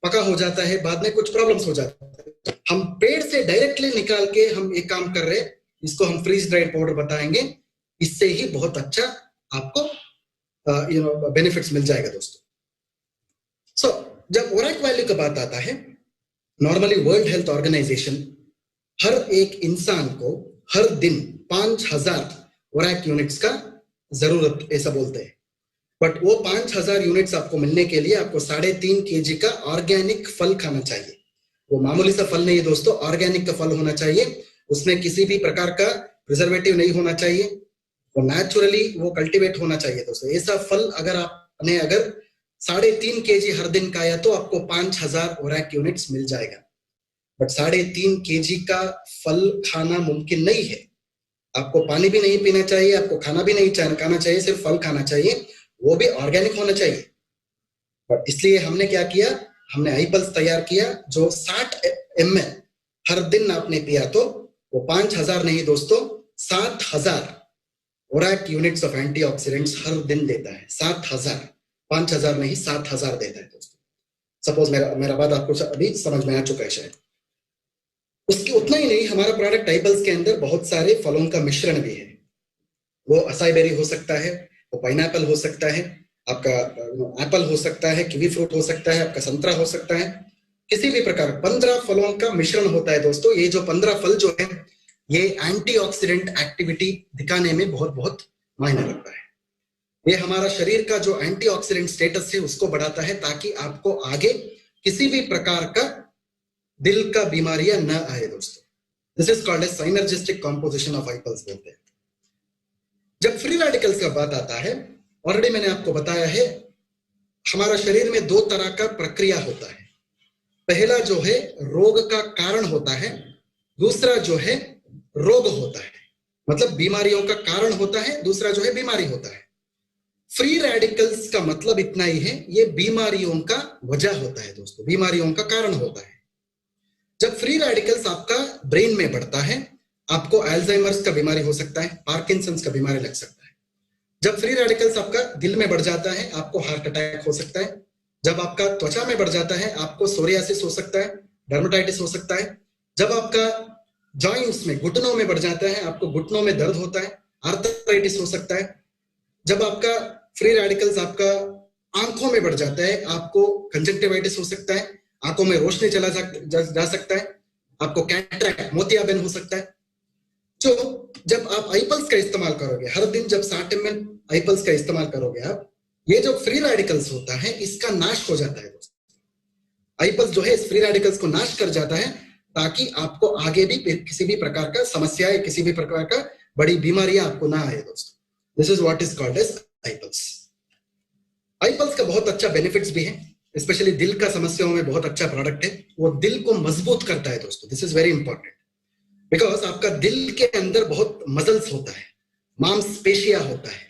पका हो जाता है, बाद में कुछ प्रॉब्लम्स हो जाता है। हम पेड़ से डायरेक्टली निकाल के हम एक काम कर रहे हैं, इसको हम फ्रीज ड्राइड पाउडर बताएंगे। इससे ही बहुत अच्छा आपको बेनिफिट्स मिल जाएगा दोस्तों। सो जब ओरैक वैल्यू का बात आता है, नॉर्मली वर्ल्ड हेल्थ ऑर्गेनाइजेशन हर एक इंसान को हर दिन 5000 ओरैक यूनिट्स का जरूरत ऐसा बोलते हैं। बट वो 5000 यूनिट्स आपको मिलने के लिए आपको 3.5 kg का ऑर्गेनिक फल खाना चाहिए। वो मामूली सा फल नहीं है दोस्तों, ऑर्गेनिक का फल होना चाहिए। उसमें किसी भी प्रकार का प्रिजर्वेटिव नहीं होना चाहिए, वो नेचुरली वो कल्टीवेट होना चाहिए दोस्तों। ऐसा फल अगर आपने 3.5 kg हर दिन का, या तो आपको 5,000 ORAC यूनिट्स मिल जाएगा। बट 3.5 kg का फल खाना मुमकिन नहीं है। आपको पानी भी नहीं पीना चाहिए, आपको खाना भी नहीं खाना चाहिए, सिर्फ फल खाना चाहिए, वो भी ऑर्गेनिक होना चाहिए। बट इसलिए हमने क्या किया, हमने iPulse तैयार किया जो 60 ml हर दिन आपने पिया तो वो 5,000 नहीं दोस्तों, 7,000 ORAC यूनिट्स ऑफ एंटीऑक्सीडेंट्स हर दिन देता है। 7,000, 5,000 नहीं, 7,000 देता है दोस्तों। सपोज मेरा बात आपको अभी समझ में आ चुका है शायद। उसकी उतना ही नहीं, हमारा प्रोडक्ट iPulse के अंदर बहुत सारे फलों का मिश्रण भी है। वो असाई बेरी हो सकता है, वो पाइनएप्पल हो सकता है, आपका एप्पल हो सकता है, कीवी फ्रूट हो सकता है, आपका संतरा हो सकता है, किसी भी प्रकार 15 फलों का मिश्रण होता है दोस्तों। ये जो 15 फल जो है ये एंटीऑक्सीडेंट एक्टिविटी दिखाने में बहुत बहुत मायने रखता है। ये हमारा शरीर का जो एंटीऑक्सीडेंट स्टेटस है उसको बढ़ाता है, ताकि आपको आगे किसी भी प्रकार का दिल का बीमारियां न आए दोस्तों। This is called as synergistic composition of iPulse बोलते हैं। जब फ्री रेडिकल्स का बात आता है, ऑलरेडी मैंने आपको बताया है, हमारा शरीर में 2 तरह का प्रक्रिया होता है। पहला जो है रोग का कारण होता है, दूसरा जो है रोग होता है, मतलब बीमारियों का कारण होता है, दूसरा जो है बीमारी होता है। फ्री रेडिकल्स का मतलब इतना ही है, ये बीमारियों का वजह होता है दोस्तों, बीमारियों का कारण होता है। जब फ्री रेडिकल्स आपका ब्रेन में बढ़ता है, आपको अल्जाइमर्स का बीमारी हो सकता है, पार्किंसंस का बीमारी लग सकता है। जब फ्री रेडिकल्स आपका दिल में बढ़ जाता है, आपको हार्ट अटैक हो सकता है। जब आपका त्वचा में बढ़ जाता है, आपको सोरियासिस हो सकता है, डर्मेटाइटिस हो सकता है। जब आपका जॉइंट्स में, घुटनों में बढ़ जाता है, आपको घुटनों में दर्द होता है, आर्थराइटिस हो सकता है। जब आपका फ्री रेडिकल्स आपका आंखों में बढ़ जाता है, आपको कंजक्टिवाइटिस हो सकता है, आंखों में रोशनी चला जा सकता है, आपको कैटरैक्ट, मोतियाबिंद हो सकता है। तो जब आप iPulse का इस्तेमाल करोगे हर दिन, जब 60 ml iPulse का इस्तेमाल करोगे आप, ये जो फ्री रेडिकल्स होता है इसका नाश हो जाता है दोस्तों। iPulse जो है इस फ्री रेडिकल्स को नाश कर जाता है, ताकि आपको आगे भी किसी भी प्रकार का समस्या, किसी भी प्रकार का बड़ी बीमारियां आपको ना आए दोस्तों। This is what is called as iPulse। iPulse का बहुत अच्छा बेनिफिट्स भी है, स्पेशली दिल का समस्याओं में बहुत अच्छा प्रोडक्ट है। वो दिल को मजबूत करता है दोस्तों। This is very important, because आपका दिल के अंदर बहुत मसल्स होता है, मांसपेशिया होता है।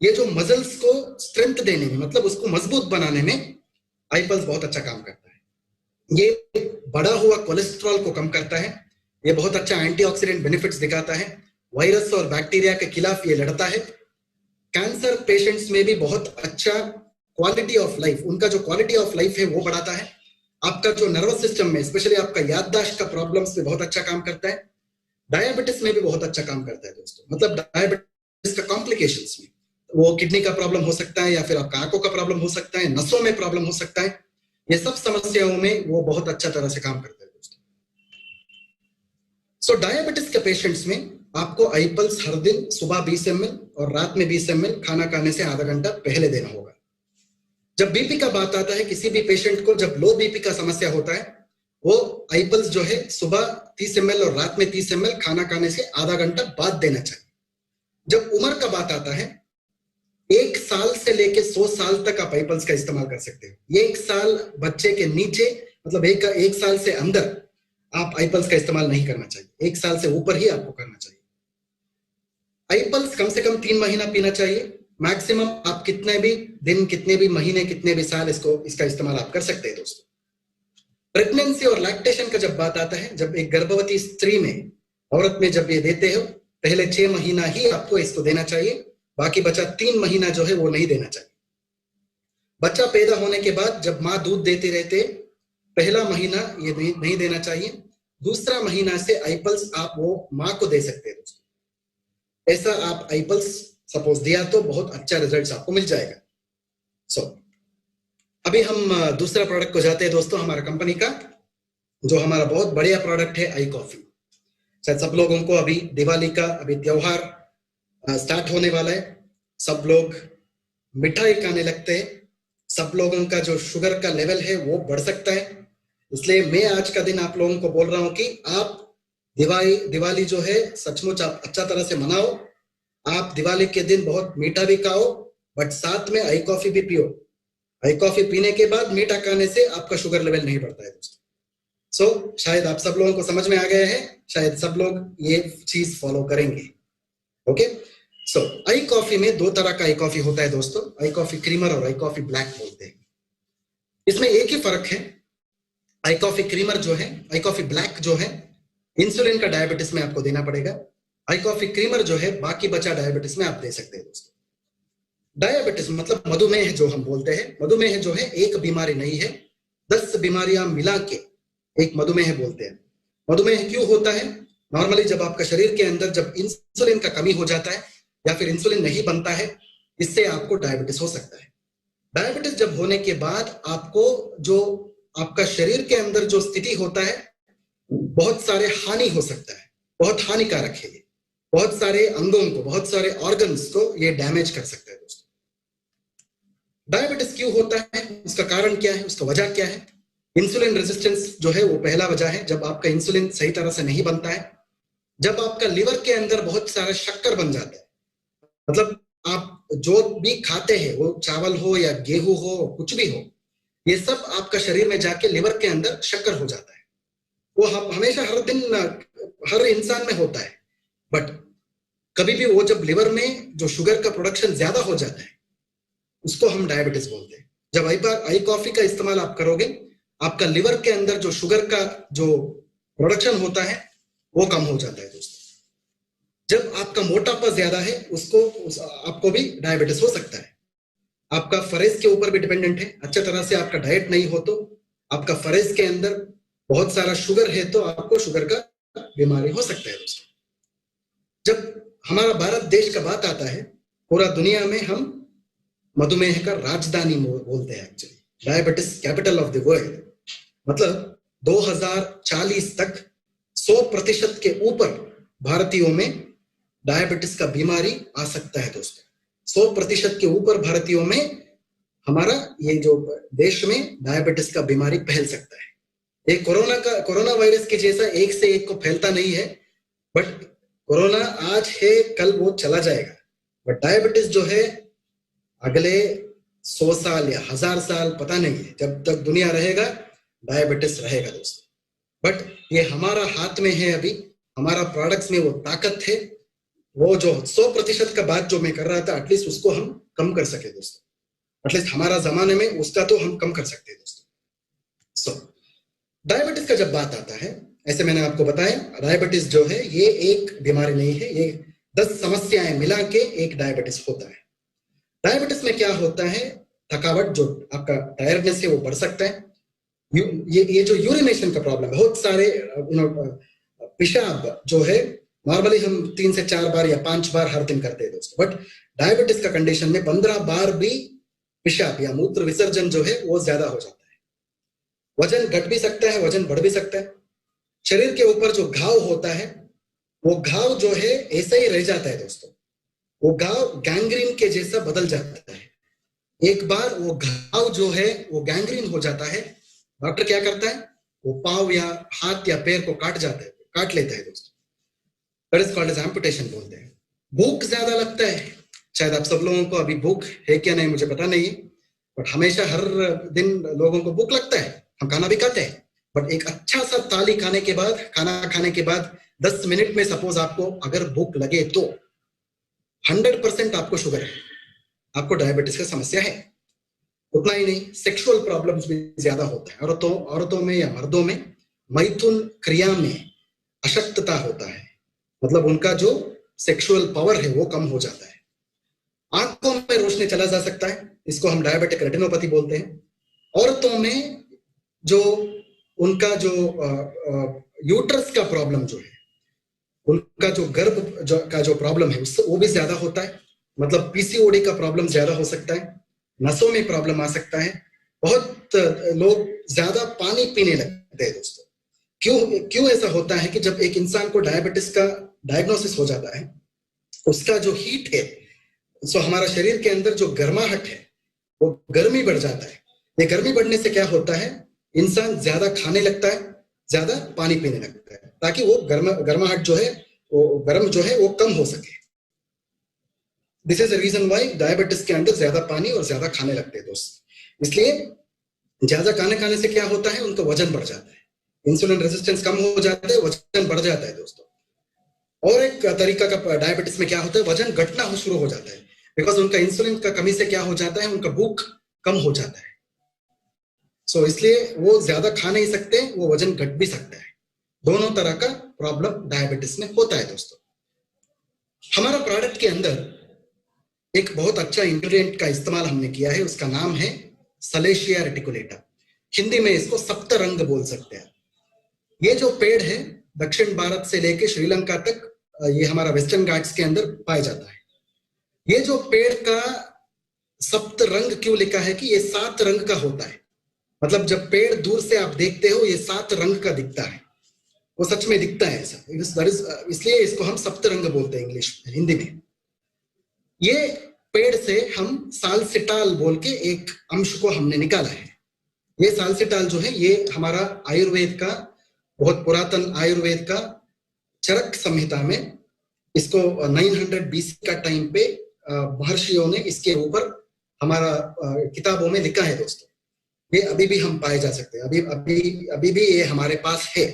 ये जो मसल्स को स्ट्रेंथ देने में, मतलब उसको मजबूत बनाने में iPulse बहुत अच्छा काम करता है। ये बढ़ा हुआ कोलेस्ट्रॉल को कम करता है, ये बहुत अच्छा एंटीऑक्सीडेंट बेनिफिट्स दिखाता है, वायरस और बैक्टीरिया के खिलाफ ये लड़ता है। कैंसर पेशेंट्स में भी बहुत अच्छा क्वालिटी ऑफ लाइफ, उनका जो क्वालिटी ऑफ लाइफ है वो बढ़ाता है। आपका जो नर्वस सिस्टम में, स्पेशली आपका याददाश्त का प्रॉब्लम्स में बहुत अच्छा काम करता है। डायबिटीज में भी बहुत अच्छा काम करता है दोस्तों, मतलब डायबिटीज का कॉम्प्लिकेशंस में, वो किडनी का प्रॉब्लम हो सकता है, या फिर आपका आंखों का प्रॉब्लम हो सकता है, नसों में प्रॉब्लम हो सकता है, ये सब समस्याओं में वो बहुत अच्छा तरह से काम करता है दोस्तों। सो डायबिटीज के पेशेंट्स में आपको iPulse हर दिन सुबह 20 ml और रात में 20 ml खाना खाने से आधा घंटा पहले देना होगा। जब बीपी का बात आता है, किसी भी पेशेंट को जब लो बीपी का समस्या होता है, वो iPulse जो है सुबह 30 ml और रात में 30 ml खाना खाने से आधा घंटा बाद देना चाहिए। जब उम्र का बात आता है, 1 साल से लेके 100 साल तक आप iPulse का इस्तेमाल कर सकते हो। 1 साल बच्चे के नीचे, मतलब एक साल से अंदर आप iPulse का इस्तेमाल नहीं करना चाहिए, 1 साल से ऊपर ही आपको करना चाहिए। iPulse कम से कम 3 महीना पीना चाहिए। मैक्सिमम आप कितने भी दिन, कितने भी महीने, कितने भी साल इसका इस्तेमाल आप कर सकते हैं दोस्तों। प्रेगनेंसी और लैक्टेशन का जब बात आता है, जब एक गर्भवती स्त्री में, औरत में जब ये देते हो, पहले 6 महीना ही आपको इसको देना चाहिए, बाकी बचा 3 महीना जो है वो नहीं देना चाहिए। बच्चा पैदा होने के बाद जब माँ दूध देते रहते, पहला महीना ये नहीं देना चाहिए, दूसरा महीना से iPulse आप वो माँ को दे सकते हैं दोस्तों। ऐसा आप iPulse सपोज दिया तो बहुत अच्छा रिजल्ट आपको मिल जाएगा। सो अभी हम दूसरा प्रोडक्ट को जाते हैं दोस्तों, हमारा कंपनी का जो हमारा बहुत बढ़िया प्रोडक्ट है iCoffee। शायद सब लोगों को अभी दिवाली का अभी त्योहार स्टार्ट होने वाला है, सब लोग मिठाई खाने लगते हैं, सब लोगों का जो शुगर का लेवल है वो बढ़ सकता है। इसलिए मैं आज का दिन आप लोगों को बोल रहा हूं कि आप दिवाली जो है सचमुच आप अच्छा तरह से मनाओ। आप दिवाली के दिन बहुत मीठा भी खाओ, बट साथ में iCoffee भी पियो। हाई कॉफी पीने के बाद मीठा खाने से आपका शुगर लेवल नहीं बढ़ता है दोस्तों। सो शायद आप सब लोगों को समझ में आ गया है, शायद सब लोग ये चीज फॉलो करेंगे। ओके, सो आई कॉफी में दो तरह का आई कॉफी होता है दोस्तों, आई कॉफी क्रीमर और आई कॉफी ब्लैक बोलते हैं। इसमें एक ही फर्क है, आई कॉफी क्रीमर जो है, आई कॉफी ब्लैक जो है, इंसुलिन का डायबिटीज में आपको देना पड़ेगा। आई कॉफी क्रीमर जो है बाकी बचा डायबिटीज में आप दे सकते हैं दोस्तों। डायबिटीज मतलब मधुमेह जो हम बोलते हैं, मधुमेह जो है एक बीमारी नहीं है, 10 बीमारियां मिला के एक मधुमेह बोलते हैं। मधुमेह क्यों होता है? नॉर्मली जब आपका शरीर के अंदर जब इंसुलिन का कमी हो जाता है या फिर इंसुलिन नहीं बनता है, इससे आपको डायबिटीज हो सकता है। डायबिटीज जब होने के बाद आपको जो आपका शरीर के अंदर जो स्थिति होता है, बहुत सारे हानि हो सकता है, बहुत हानिकारक है ये, बहुत सारे अंगों को, बहुत सारे ऑर्गन्स को ये डैमेज कर सकता है दोस्तों। डायबिटीज क्यों होता है, उसका कारण क्या है, उसका वजह क्या है? इंसुलिन रेजिस्टेंस जो है वो पहला वजह है। जब आपका इंसुलिन सही तरह से नहीं बनता है, जब आपका लिवर के अंदर बहुत सारा शक्कर बन जाता है, मतलब आप जो भी खाते हैं, वो चावल हो या गेहूं हो, कुछ भी हो, ये सब आपका शरीर में जाके लिवर के अंदर शक्कर हो जाता है। वो हमेशा हर दिन हर इंसान में होता है, बट कभी भी वो जब लिवर में जो शुगर का प्रोडक्शन ज्यादा हो जाता है, उसको हम डायबिटीज बोलते हैं। जब आई कॉफी का इस्तेमाल आप करोगे, आपका लिवर के अंदर जो शुगर का जो प्रोडक्शन होता है वो कम हो जाता है दोस्तों। जब आपका मोटापा ज्यादा है, आपको भी डायबिटीज हो सकता है। आपका फरेज के ऊपर भी डिपेंडेंट है। अच्छा तरह से आपका डाइट नहीं हो तो आपका फरेज के अंदर बहुत सारा शुगर है तो आपको शुगर का बीमारी हो सकता है दोस्तों। जब हमारा भारत देश का बात आता है, पूरा दुनिया में हम मधुमेह का राजधानी बोलते हैं, actually diabetes capital of the world. मतलब 2040 तक 100% के ऊपर भारतीयों में डायबिटीज का बीमारी आ सकता है दोस्तों। 100% के ऊपर भारतीयों में हमारा ये जो देश में डायबिटीज का बीमारी फैल सकता है। ये कोरोना वायरस के जैसा एक से एक को फैलता नहीं है, बट कोरोना आज है, कल वो चला जाएगा। बट डायबिटीज जो है अगले 100 साल या 1000 साल पता नहीं है, जब तक दुनिया रहेगा डायबिटीज रहेगा दोस्तों। बट ये हमारा हाथ में है, अभी हमारा प्रोडक्ट्स में वो ताकत है। वो जो 100% का बात जो मैं कर रहा था, एटलीस्ट उसको हम कम कर सके दोस्तों। एटलीस्ट हमारा जमाने में उसका तो हम कम कर सकते हैं दोस्तों। सो डायबिटीज का जब बात आता है, ऐसे मैंने आपको बताया, डायबिटीज जो है ये एक बीमारी नहीं है, ये 10 समस्याएं मिला के एक डायबिटीज होता है। डायबिटीज में क्या होता है, थकावट, जो आपका टायर्डनेस है वो बढ़ सकता है। ये जो यूरिनेशन का प्रॉब्लम है, बहुत सारे पेशाब जो है नॉर्मली हम 3 से 4 बार या 5 बार हर दिन करते हैं दोस्तों, बट डायबिटीज का कंडीशन में 15 बार भी पेशाब या मूत्र विसर्जन जो है वो ज्यादा हो जाता है। वजन घट भी सकता है, वजन बढ़ भी सकता है। शरीर के ऊपर जो घाव होता है, वो घाव जो है ऐसा ही रह जाता है दोस्तों। वो घाव गैंग्रीन के जैसा बदल जाता है। एक बार वो घाव जो है वो गैंग्रीन हो जाता है, डॉक्टर क्या करता है, वो पाव या हाथ या पैर को काट जाता है, काट लेता है दोस्तों। That is called as amputation बोलते हैं। भूख ज्यादा लगता है, शायद आप सब लोगों को अभी भूख है क्या नहीं मुझे पता नहीं है, बट हमेशा हर दिन लोगों को भूख लगता है, हम खाना भी खाते हैं। बट एक अच्छा सा थाली खाने के बाद, खाना खाने के बाद 10 मिनट में सपोज आपको अगर भूख लगे तो 100% आपको शुगर है, आपको डायबिटीज का समस्या है। उतना ही नहीं, सेक्सुअल प्रॉब्लम्स भी ज्यादा होता है। औरतों में या मर्दों में मैथुन क्रिया में अशक्तता होता है, मतलब उनका जो सेक्सुअल पावर है वो कम हो जाता है। आंखों में रोशनी चला जा सकता है, इसको हम डायबिटिक रेटिनोपैथी बोलते हैं। औरतों में जो उनका जो यूट्रस का प्रॉब्लम जो है, उनका जो गर्भ का जो प्रॉब्लम है वो भी ज्यादा होता है, मतलब पीसीओडी का प्रॉब्लम ज्यादा हो सकता है, नसों में प्रॉब्लम आ सकता है। बहुत लोग ज्यादा पानी पीने लगते हैं दोस्तों। क्यों ऐसा होता है कि जब एक इंसान को डायबिटीज का डायग्नोसिस हो जाता है, उसका जो हीट है, सो हमारा शरीर के अंदर जो गर्माहट है वो गर्मी बढ़ जाता है। ये गर्मी बढ़ने से क्या होता है, इंसान ज्यादा खाने लगता है, ज्यादा पानी पीने लगता है, ताकि वो गर्माहट जो है, वो गर्म जो है वो कम हो सके। This is the reason why diabetes के अंदर ज्यादा पानी और ज्यादा खाने लगते हैं दोस्त। इसलिए ज्यादा खाने से क्या होता है, उनका वजन बढ़ जाता है, इंसुलिन रेजिस्टेंस कम हो जाता है, वजन बढ़ जाता है दोस्तों। और एक तरीका का डायबिटीज में क्या होता है, वजन घटना हो शुरू हो जाता है, बिकॉज उनका इंसुलिन का कमी से क्या हो जाता है, उनका भूख कम हो जाता है। सो इसलिए वो ज्यादा खा नहीं सकते, वो वजन घट भी सकता है। दोनों तरह का प्रॉब्लम डायबिटीज में होता है दोस्तों। हमारा प्रोडक्ट के अंदर एक बहुत अच्छा इंग्रेडिएंट का इस्तेमाल हमने किया है, उसका नाम है सलेशिया रेटिकुलेटा। हिंदी में इसको सप्तरंग बोल सकते हैं। ये जो पेड़ है दक्षिण भारत से लेके श्रीलंका तक, ये हमारा वेस्टर्न घाट्स के अंदर पाया जाता है। ये जो पेड़ का सप्तरंग क्यों लिखा है कि ये 7 रंग का होता है, मतलब जब पेड़ दूर से आप देखते हो ये 7 रंग का दिखता है, वो सच में दिखता है ऐसा, इसलिए इसको हम सप्तरंग बोलते हैं इंग्लिश हिंदी में। ये पेड़ से हम सालसिटाल बोल के एक अंश को हमने निकाला है। ये सालसिटाल जो है ये हमारा आयुर्वेद का, बहुत पुरातन आयुर्वेद का चरक संहिता में इसको 900 BC का टाइम पे महर्षियों ने इसके ऊपर हमारा किताबों में लिखा है दोस्तों। ये अभी भी हम पाए जा सकते हैं, अभी भी ये हमारे पास है।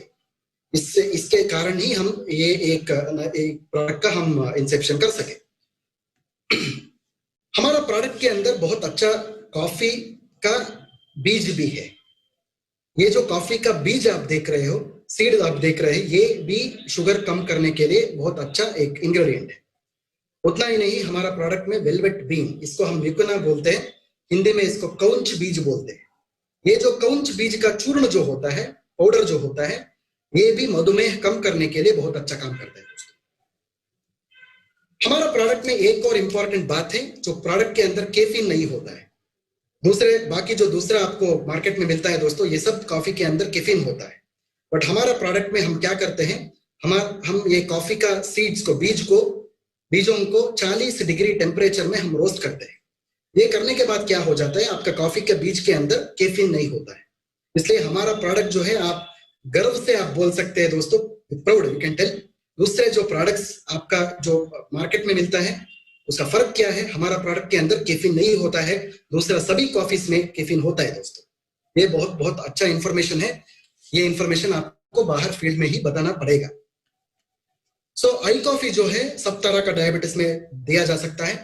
इससे इसके कारण ही हम ये एक प्रोडक्ट का हम इंसेप्शन कर सके। हमारा प्रोडक्ट के अंदर बहुत अच्छा कॉफी का बीज भी है। ये जो कॉफी का बीज आप देख रहे हो, सीड आप देख रहे हैं, ये भी शुगर कम करने के लिए बहुत अच्छा एक इंग्रेडिएंट है। उतना ही नहीं, हमारा प्रोडक्ट में वेलवेट बीन, इसको हम विकुना बोलते हैं, हिंदी में इसको कौंच बीज बोलते हैं। ये जो कौंच बीज का चूर्ण जो होता है, पाउडर जो होता है, ये भी मधुमेह कम करने के लिए बहुत अच्छा काम करता है दोस्तों। हमारा प्रोडक्ट में एक और इंपॉर्टेंट बात है, जो प्रोडक्ट के अंदर कैफीन नहीं होता है। बाकी जो दूसरा आपको मार्केट में मिलता है दोस्तों, ये सब कॉफी के अंदर कैफीन होता है, बट हमारा प्रोडक्ट में हम क्या करते हैं, हम ये कॉफी का सीड्स को, बीजों को 40 डिग्री टेम्परेचर में हम रोस्ट करते हैं। ये करने के बाद क्या हो जाता है, आपका कॉफी के बीज के अंदर कैफीन नहीं होता है। इसलिए हमारा प्रोडक्ट जो है, आप गर्व से आप बोल सकते हैं दोस्तों, प्राउड यू कैन टेल, दूसरे जो प्रोडक्ट्स आपका जो मार्केट में मिलता है उसका फर्क क्या है। हमारा प्रोडक्ट के अंदर कैफीन नहीं होता है, दूसरा सभी कॉफीज में कैफीन होता है दोस्तों। ये बहुत बहुत अच्छा इंफॉर्मेशन है, ये इंफॉर्मेशन आपको बाहर फील्ड में ही बताना पड़ेगा। सो आई कॉफी जो है सब तरह का डायबिटीज में दिया जा सकता है।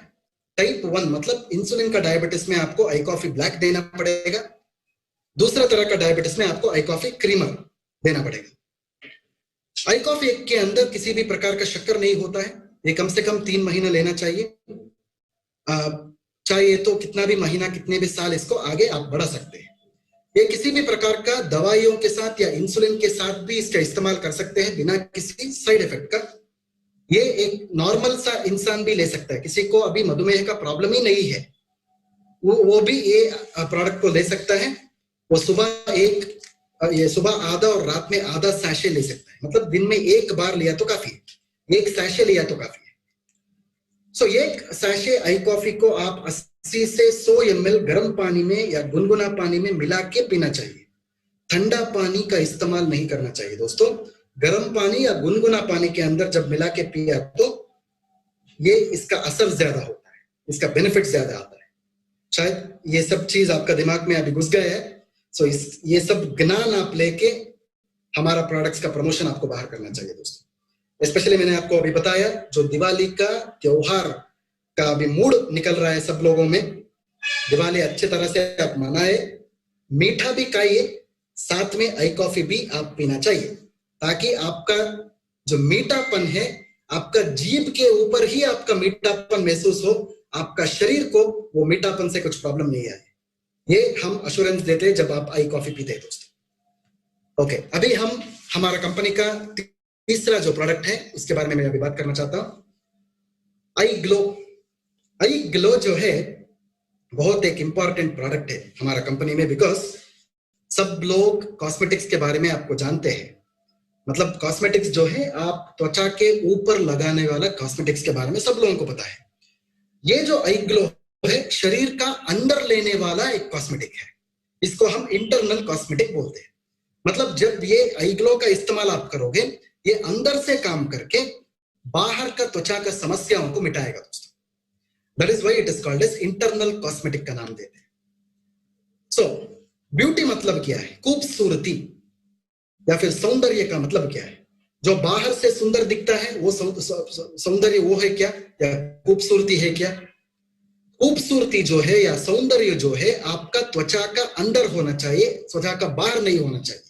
टाइप 1 मतलब इंसुलिन का डायबिटीज में आपको आई कॉफी ब्लैक देना पड़ेगा। दूसरा तरह का डायबिटीज में आपको आई कॉफी क्रीमर देना पड़ेगा। आई कॉफी के अंदर किसी भी प्रकार का शक्कर नहीं होता है। ये कम से कम 3 महीना लेना चाहिए। चाहिए तो कितना भी महीना, कितने भी साल इसको आगे आप बढ़ा सकते हैं। ये किसी भी प्रकार का दवाइयों के साथ या इंसुलिन के साथ भी इसका इस्तेमाल कर सकते हैं बिना किसी साइड इफेक्ट का। ये एक नॉर्मल सा इंसान भी ले सकता है, किसी को अभी मधुमेह का प्रॉब्लम ही नहीं है, वो भी ये प्रोडक्ट को ले सकता है। वो सुबह आधा और रात में आधा सैशे ले सकता है, मतलब दिन में एक बार लिया तो काफी है, एक सैशे लिया तो काफी है। सो एक सैशे आई कॉफी को आप 80 से 100 ml गर्म पानी में या गुनगुना पानी में मिला के पीना चाहिए। ठंडा पानी का इस्तेमाल नहीं करना चाहिए दोस्तों। गर्म पानी या गुनगुना पानी के अंदर जब मिला के पिया तो ये इसका असर ज्यादा होता है, इसका बेनिफिट ज्यादा आता है। शायद ये सब चीज आपका दिमाग में अभी घुस गया है। सो ये सब ज्ञान आप लेके हमारा प्रोडक्ट्स का प्रमोशन आपको बाहर करना चाहिए दोस्तों। स्पेशली मैंने आपको अभी बताया, जो दिवाली का त्योहार का अभी मूड निकल रहा है सब लोगों में, दिवाली अच्छी तरह से आप मनाए, मीठा भी खाइए, साथ में आई कॉफी भी आप पीना चाहिए, ताकि आपका जो मीठापन है, आपका जीभ के ऊपर ही आपका मीठापन महसूस हो, आपका शरीर को वो मीठापन से कुछ प्रॉब्लम नहीं आए। ये हम अश्योरेंस देते हैं जब आप आई कॉफी पीते हैं दोस्तों। ओके, अभी हम हमारा कंपनी का तीसरा जो प्रोडक्ट है उसके बारे में मैं अभी बात करना चाहता हूं। आई ग्लो। आई ग्लो जो है बहुत एक इंपॉर्टेंट प्रोडक्ट है हमारा कंपनी में, बिकॉज सब लोग कॉस्मेटिक्स के बारे में आपको जानते हैं। मतलब कॉस्मेटिक्स जो है, आप त्वचा के ऊपर लगाने वाला कॉस्मेटिक्स के बारे में सब लोगों को पता है। ये जो आई ग्लो है, शरीर का अंदर लेने वाला एक कॉस्मेटिक है। इसको हम इंटरनल कॉस्मेटिक बोलते हैं। मतलब जब ये आई ग्लो का इस्तेमाल आप करोगे, ये अंदर से काम करके बाहर का त्वचा का समस्याओं को मिटाएगा दोस्तों। That is why it is called as internal cosmetic का नाम देते हैं। सो ब्यूटी मतलब क्या है? खूबसूरती या फिर सौंदर्य का मतलब क्या है? जो बाहर से सुंदर दिखता है वो सौंदर्य वो है क्या, या खूबसूरती है क्या? खूबसूरती जो है या सौंदर्य जो है आपका त्वचा का अंदर होना चाहिए, त्वचा का बाहर नहीं होना चाहिए।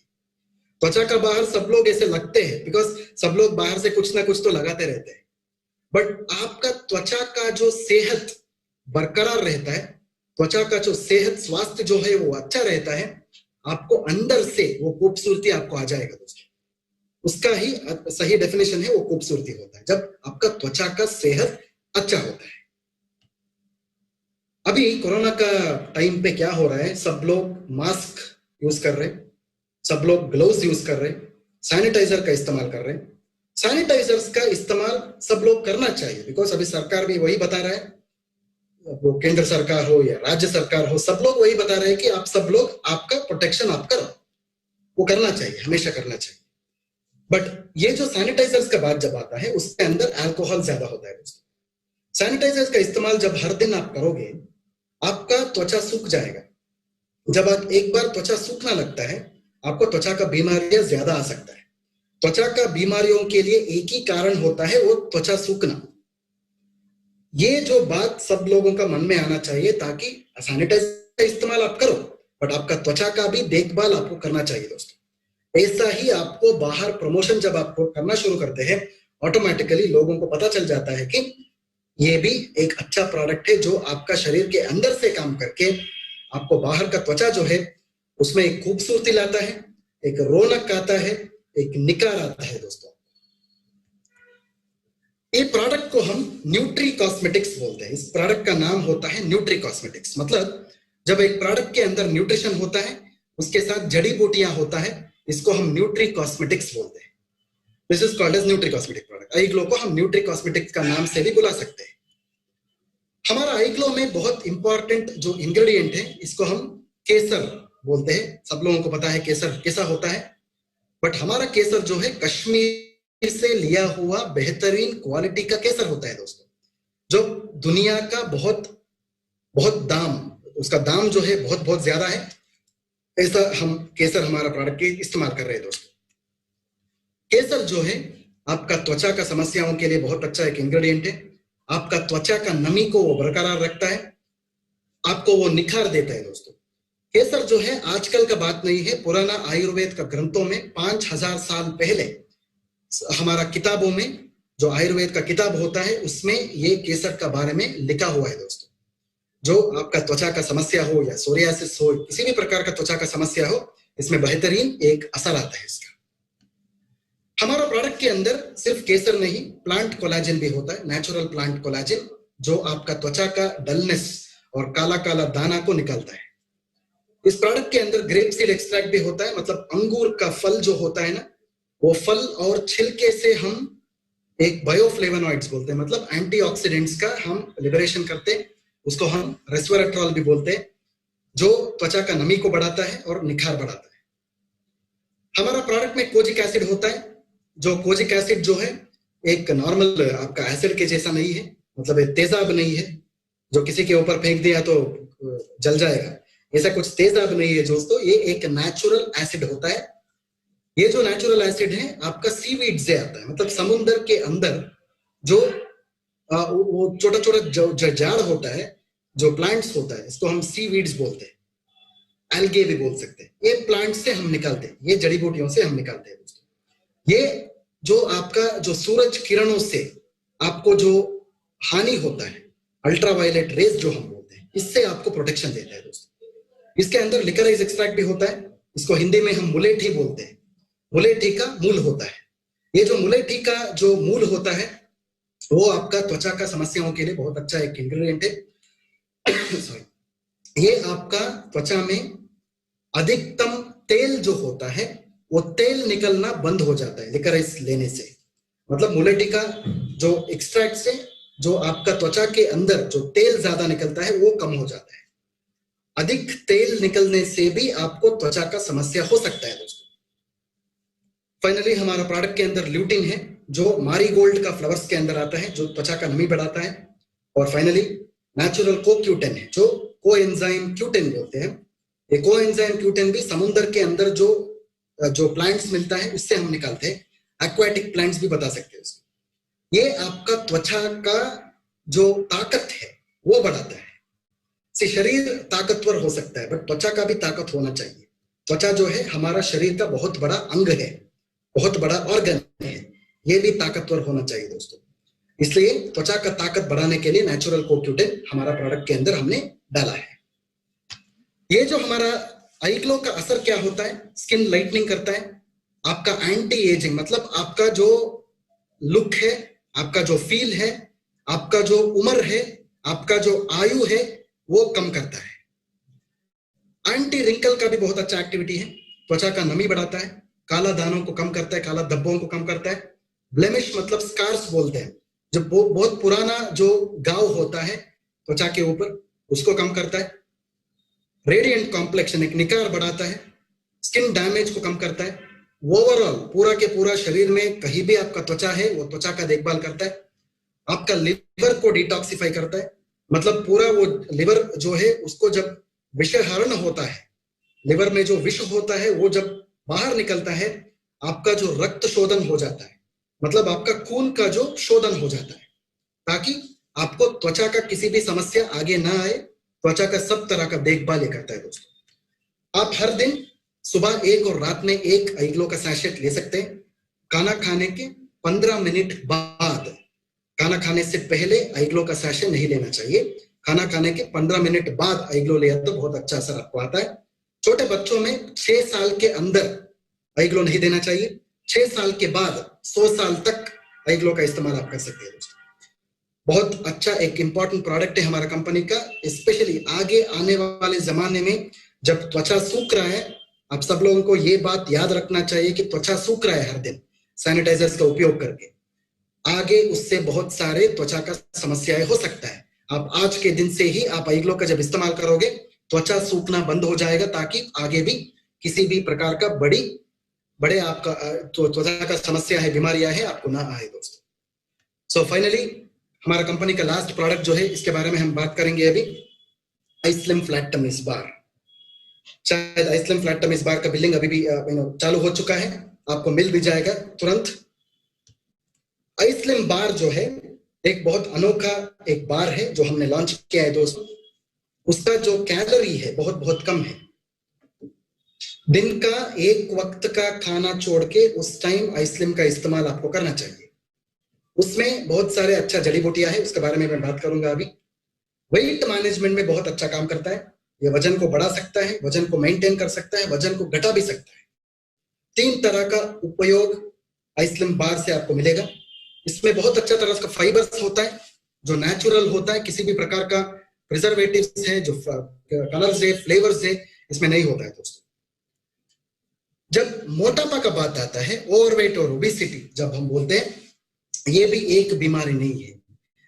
त्वचा का बाहर सब लोग ऐसे लगते हैं बिकॉज सब लोग बाहर से कुछ ना कुछ तो लगाते रहते हैं, बट आपका त्वचा का जो सेहत बरकरार रहता है, त्वचा का जो सेहत स्वास्थ्य जो है वो अच्छा रहता है, आपको अंदर से वो खूबसूरती आपको आ जाएगा दोस्तों। उसका ही सही डेफिनेशन है वो खूबसूरती होता है जब आपका त्वचा का सेहत अच्छा होता है। अभी कोरोना का टाइम पे क्या हो रहा है, सब लोग मास्क यूज कर रहे हैं, सब लोग ग्लोव्स यूज कर रहे हैं, सैनिटाइजर का इस्तेमाल कर रहे हैं। सैनिटाइजर्स का इस्तेमाल सब लोग करना चाहिए बिकॉज अभी सरकार भी वही बता रहा है, वो केंद्र सरकार हो या राज्य सरकार हो, सब लोग वही बता रहे हैं कि आप सब लोग आपका प्रोटेक्शन आप करो, वो करना चाहिए, हमेशा करना चाहिए। बट ये जो सैनिटाइजर्स का बात जब आता है उसके अंदर अल्कोहल ज्यादा होता है। सैनिटाइजर्स का इस्तेमाल जब हर दिन आप करोगे आपका त्वचा सूख जाएगा। जब आप एक बार त्वचा सूखना लगता है आपको त्वचा का बीमारियां ज्यादा आ सकता है। त्वचा का बीमारियों के लिए एक ही कारण होता है, वो त्वचा सूखना। ये जो बात सब लोगों का मन में आना चाहिए ताकि सैनिटाइजर का इस्तेमाल आप करो बट आपका त्वचा का भी देखभाल आपको करना चाहिए दोस्तों। ऐसा ही आपको बाहर प्रमोशन जब आप करना शुरू करते हैं ऑटोमेटिकली लोगों को पता चल जाता है कि ये भी एक अच्छा प्रोडक्ट है जो आपका शरीर के अंदर से काम करके आपको बाहर का त्वचा जो है उसमें एक खूबसूरती लाता है, एक रौनक आता है, एक निखार आता है दोस्तों। ये प्रोडक्ट को हम न्यूट्री कॉस्मेटिक्स बोलते हैं। इस प्रोडक्ट का नाम होता है न्यूट्री कॉस्मेटिक्स। मतलब जब एक प्रोडक्ट के अंदर न्यूट्रिशन होता है उसके साथ जड़ी बूटियां होता है, इसको हम न्यूट्री कॉस्मेटिक्स बोलते हैं। This is called as nutri cosmetic product. IGlow को हम न्यूट्री कॉस्मेटिक्स का नाम से भी बुला सकते हैं। हमारा आई ग्लो में बहुत इंपॉर्टेंट जो इंग्रेडिएंट है इसको हम केसर बोलते हैं। सब लोगों को पता है केसर कैसा होता है, बट हमारा केसर जो है कश्मीर से लिया हुआ बेहतरीन क्वालिटी का केसर होता है दोस्तों, जो दुनिया का बहुत बहुत दाम, उसका दाम जो है बहुत बहुत ज्यादा है। ऐसा हम केसर हमारा प्रोडक्ट के इस्तेमाल कर रहे हैं दोस्तों। केसर जो है आपका त्वचा का समस्याओं के लिए बहुत अच्छा एक इंग्रेडिएंट है। आपका त्वचा का नमी को वो बरकरार रखता है, आपको वो निखार देता है दोस्तों। केसर जो है आजकल का बात नहीं है, पुराना आयुर्वेद का ग्रंथों में 5000 साल पहले हमारा किताबों में जो आयुर्वेद का किताब होता है उसमें ये केसर का बारे में लिखा हुआ है दोस्तों। जो आपका त्वचा का समस्या हो या सोरियासिस हो, किसी भी प्रकार का त्वचा का समस्या हो, इसमें बेहतरीन एक असर आता है इसका। हमारा प्रोडक्ट के अंदर सिर्फ केसर नहीं, प्लांट कोलाजन भी होता है, नेचुरल प्लांट कोलाजन, जो आपका त्वचा का डलनेस और काला काला दाना को निकालता है। इस प्रोडक्ट के अंदर ग्रेप सीड एक्सट्रैक्ट भी होता है, मतलब अंगूर का फल जो होता है ना, वो फल और छिलके से हम एक बायोफ्लेवोनॉइड्स बोलते हैं, मतलब एंटीऑक्सीडेंट्स का हम लिबरेशन करते हैं। उसको हम रेस्वेराट्रॉल भी बोलते हैं, जो त्वचा का नमी को बढ़ाता है और निखार बढ़ाता है। हमारा प्रोडक्ट में कोजिक एसिड होता है, जो कोजिक एसिड जो है एक नॉर्मल आपका एसिड के जैसा नहीं है, मतलब एक तेजाब नहीं है जो किसी के ऊपर फेंक दिया तो जल जाएगा, ऐसा कुछ तेजाब नहीं है दोस्तों। ये एक नेचुरल एसिड होता है। ये जो नेचुरल एसिड है आपका सीवीड से आता है, मतलब समुद्र के अंदर जो वो छोटा छोटा जो जाड़ होता है, जो प्लांट्स होता है, इसको हम सीवीड्स बोलते हैं, एल्गे भी बोल सकते हैं। ये प्लांट से हम निकालते हैं, ये जड़ी बूटियों से हम निकालते हैं दोस्तों। ये जो आपका जो सूरज किरणों से आपको जो हानि होता है, अल्ट्रावायलेट रेज जो हम बोलते हैं, इससे आपको प्रोटेक्शन देता है दोस्तों। इसके अंदर लिकराइज एक्सट्रैक्ट भी होता है, इसको हिंदी में हम मुलेठी बोलते हैं। मुलेठी का मूल होता है। ये जो मुलेठी का जो मूल होता है वो आपका त्वचा का समस्याओं के लिए बहुत अच्छा एक इंग्रेडिएंट है। सॉरी, ये आपका त्वचा में अधिकतम तेल जो होता है वो तेल निकलना बंद हो जाता है लिकराइज लेने से। मतलब मुलेठी का जो एक्सट्रैक्ट से जो आपका त्वचा के अंदर जो तेल ज्यादा निकलता है वो कम हो जाता है। अधिक तेल निकलने से भी आपको त्वचा का समस्या हो सकता है दोस्तों। फाइनली हमारा प्रोडक्ट के अंदर ल्यूटिन है, जो मारीगोल्ड का फ्लावर्स के अंदर आता है, जो त्वचा का नमी बढ़ाता है। और फाइनली नेचुरल कोक्यूटेन है, जो कोएंजाइम क्यूटेन बोलते हैं। ये कोएंजाइम क्यूटेन भी समुद्र के अंदर जो जो प्लांट्स मिलता है उससे हम निकालते हैं। एक्वाटिक प्लांट्स भी बता सकते हैं उसको। ये आपका त्वचा का जो ताकत है वो बढ़ाता है। शरीर ताकतवर हो सकता है बट त्वचा का भी ताकत होना चाहिए। त्वचा जो है हमारा शरीर का बहुत बड़ा अंग है, बहुत बड़ा ऑर्गन है, ये भी ताकतवर होना चाहिए दोस्तों। इसलिए त्वचा का ताकत बढ़ाने के लिए नेचुरल कोक्यूटेन हमारा प्रोडक्ट के अंदर हमने डाला है। ये जो हमारा आई ग्लो का असर क्या होता है, स्किन लाइटनिंग करता है, आपका एंटी एजिंग मतलब आपका जो लुक है, आपका जो फील है, आपका जो उम्र है, आपका जो आयु है वो कम करता है। एंटी रिंकल का भी बहुत अच्छा एक्टिविटी है, त्वचा का नमी बढ़ाता है, काला दानों को कम करता है, काला धब्बों को कम करता है। ब्लेमिश मतलब स्कार्स बोलते हैं, जब बहुत पुराना जो घाव होता है त्वचा के ऊपर उसको कम करता है। रेडिएंट कॉम्प्लेक्शन एक निखार बढ़ाता है, स्किन डैमेज को कम करता है। ओवरऑल पूरा के पूरा शरीर में कहीं भी आपका त्वचा है वो त्वचा का देखभाल करता है। आपका लिवर को डिटॉक्सिफाई करता है, मतलब पूरा वो लिवर जो है उसको जब विषहरण होता है, लिवर में जो विष होता है वो जब बाहर निकलता है, आपका जो रक्त शोधन हो जाता है, मतलब आपका खून का जो शोधन हो जाता है, ताकि आपको त्वचा का किसी भी समस्या आगे ना आए। त्वचा का सब तरह का देखभाल ये करता है दोस्तों। आप हर दिन सुबह एक और रात में एक आई ग्लो का सैशेट ले सकते हैं। खाना खाने के 15 मिनट बाद, खाना खाने से पहले आई ग्लो का सैशे नहीं लेना चाहिए। खाना खाने के 15 मिनट बाद आई ग्लो लिया तो बहुत अच्छा असर आपको आता है। छोटे बच्चों में 6 साल के अंदर आई ग्लो नहीं देना चाहिए। 6 साल के बाद 100 साल तक आई ग्लो का इस्तेमाल आप कर सकते हैं दोस्तों। बहुत अच्छा एक इंपॉर्टेंट प्रोडक्ट है हमारा कंपनी का, स्पेशली आगे आने वाले जमाने में जब त्वचा सूख रहा है। आप सब लोगों को ये बात याद रखना चाहिए कि त्वचा सूख रहा है हर दिन सैनिटाइजर्स का उपयोग करके, आगे उससे बहुत सारे त्वचा का समस्याएं हो सकता है। आप आज के दिन से ही आप आई ग्लो का जब इस्तेमाल करोगे त्वचा सूखना बंद हो जाएगा, ताकि आगे भी किसी भी प्रकार का बड़े आपका त्वचा का समस्या है, बीमारियां है, आपको ना आए दोस्तों। सो फाइनली हमारा कंपनी का लास्ट प्रोडक्ट जो है इसके बारे में हम बात करेंगे अभी, आइस्लिम फ्लैट टम इस बार। शायद आइस्लिम फ्लैट टम इस बार का बिलिंग अभी भी चालू हो चुका है, आपको मिल भी जाएगा तुरंत। आइस्लिम बार जो है एक बहुत अनोखा एक बार है जो हमने लॉन्च किया है दोस्तों। उसका जो कैलोरी है बहुत बहुत कम है। दिन का एक वक्त का खाना छोड़ के उस टाइम आइस्लिम का इस्तेमाल आपको करना चाहिए। उसमें बहुत सारे अच्छा जड़ी बूटियां है, उसके बारे में मैं बात करूंगा अभी। वेट मैनेजमेंट में बहुत अच्छा काम करता है। ये वजन को बढ़ा सकता है, वजन को मेंटेन कर सकता है, वजन को घटा भी सकता है। 3 तरह का उपयोग आइस्लिम बार से आपको मिलेगा। इसमें बहुत अच्छा तरह का फाइबर्स होता है जो नेचुरल होता है, किसी भी प्रकार का प्रिजर्वेटिव्स है, जो कलर्स है, फ्लेवर्स है, इसमें नहीं होता है दोस्तों। जब मोटापा का बात आता है, ओवरवेट और ओबेसिटी जब हम बोलते हैं, ये भी एक बीमारी नहीं है,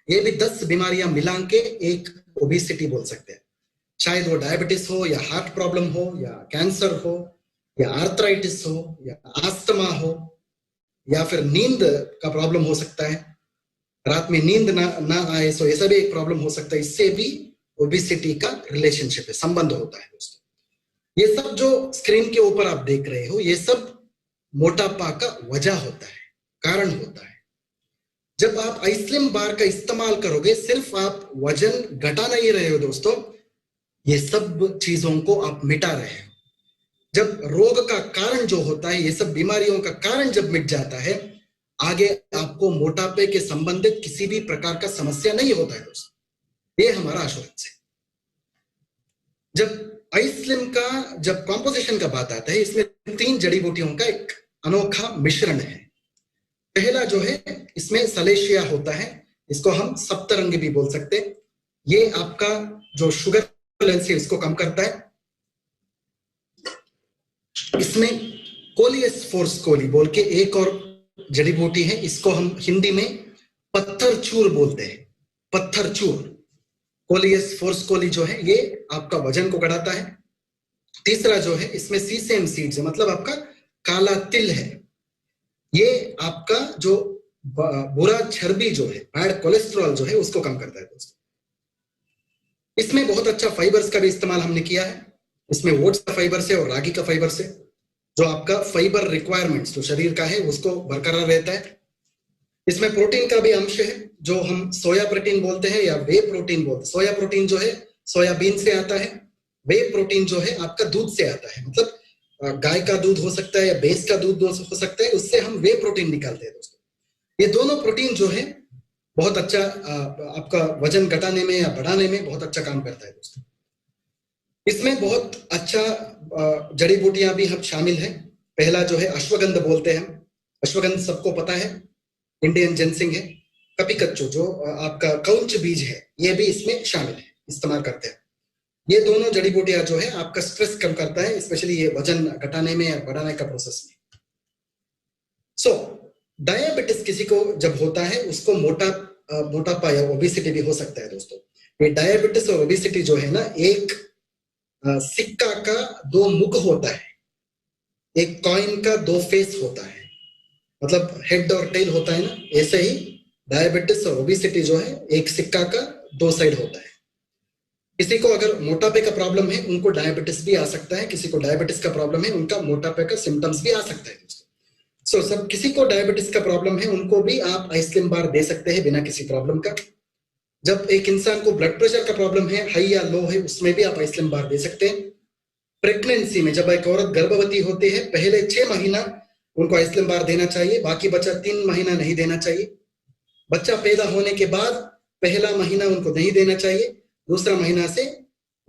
ये भी 10 बीमारियां मिला के एक ओबेसिटी बोल सकते हैं। शायद वो डायबिटीज हो या हार्ट प्रॉब्लम हो या कैंसर हो या आर्थराइटिस हो या आस्थमा हो या फिर नींद का प्रॉब्लम हो सकता है, रात में नींद ना आए, सो ऐसा भी एक प्रॉब्लम हो सकता है। इससे भी ओबेसिटी का रिलेशनशिप है, संबंध होता है दोस्तों। ये सब जो स्क्रीन के ऊपर आप देख रहे हो ये सब मोटापा का वजह होता है, कारण होता है। जब आप आइस्लिम बार का इस्तेमाल करोगे, सिर्फ आप वजन घटा नहीं रहे हो दोस्तों, ये सब चीजों को आप मिटा रहे हो। जब रोग का कारण जो होता है, ये सब बीमारियों का कारण जब मिट जाता है, आगे आपको मोटापे के संबंधित किसी भी प्रकार का समस्या नहीं होता है दोस्तों। ये हमारा एश्योरेंस है। जब आइस्लिम का जब कॉम्पोजिशन का बात आता है, इसमें 3 जड़ी बूटियों का एक अनोखा मिश्रण है। पहला जो है इसमें सलेशिया होता है, इसको हम सप्तरंगी भी बोल सकते हैं। ये आपका जो शुगर लेवल है इसको कम करता है। इसमें कोलियस फोर्स्कोली बोल के एक और जड़ी बूटी है, इसको हम हिंदी में पत्थर चूर बोलते हैं। पत्थर चूर कोलियस फोर्स्कोली जो है ये आपका वजन को बढ़ाता है। तीसरा जो है इसमें सीसेम सीड्स है, मतलब आपका काला तिल है, ये आपका जो बुरा चर्बी जो है, बैड कोलेस्ट्रॉल जो है उसको कम करता है दोस्तों। इसमें बहुत अच्छा फाइबर्स का भी इस्तेमाल हमने किया है। इसमें ओट्स का फाइबर से और रागी का फाइबर से जो आपका फाइबर रिक्वायरमेंट्स जो शरीर का है उसको बरकरार रहता है। इसमें प्रोटीन का भी अंश है जो हम सोया प्रोटीन बोलते हैं या वे प्रोटीन बोलते हैं। सोया प्रोटीन जो है सोयाबीन से आता है, वे प्रोटीन जो है आपका दूध से आता है, मतलब गाय का दूध हो सकता है या भैंस का दूध हो सकता है, उससे हम वे प्रोटीन निकालते हैं दोस्तों। ये दोनों प्रोटीन जो है बहुत अच्छा आपका वजन घटाने में या बढ़ाने में बहुत अच्छा काम करता है दोस्तों। इसमें बहुत अच्छा जड़ी बूटियां भी हम शामिल हैं। पहला जो है अश्वगंध बोलते हैं हम। अश्वगंध सबको पता है, इंडियन जिनसिंग है। कपिकच्चू जो आपका कौंच बीज है, ये भी इसमें शामिल है, इस्तेमाल करते हैं। ये दोनों जड़ी बूटियां जो है आपका स्ट्रेस कम करता है, स्पेशली ये वजन घटाने में या बढ़ाने का प्रोसेस में। सो डायबिटीज किसी को जब होता है उसको मोटापा या ओबेसिटी भी हो सकता है दोस्तों। ये डायबिटीज और ओबेसिटी जो है ना, एक सिक्का का दो मुख होता है, एक कॉइन का दो फेस होता है, मतलब हेड और टेल होता है ना, ऐसे ही डायबिटीज और ओबेसिटी जो है एक सिक्का का दो साइड होता है। किसी को अगर मोटापे का प्रॉब्लम है उनको डायबिटीज भी आ सकता है, किसी को डायबिटीज का प्रॉब्लम है उनका मोटापे का सिम्टम्स भी आ सकता है दोस्तों। सो सब किसी को डायबिटीज का प्रॉब्लम है उनको भी आप आइसक्रीम बार दे सकते हैं बिना किसी प्रॉब्लम का। जब एक इंसान को ब्लड प्रेशर का प्रॉब्लम है, हाई या लो है, उसमें भी आप आइसक्रीम बार दे सकते हैं। प्रेगनेंसी में जब एक औरत गर्भवती होती है, पहले 6 महीना उनको आइसक्रीम बार देना चाहिए, बाकी बचा 3 महीना नहीं देना चाहिए। बच्चा पैदा होने के बाद पहला महीना उनको नहीं देना चाहिए, दूसरा महीना से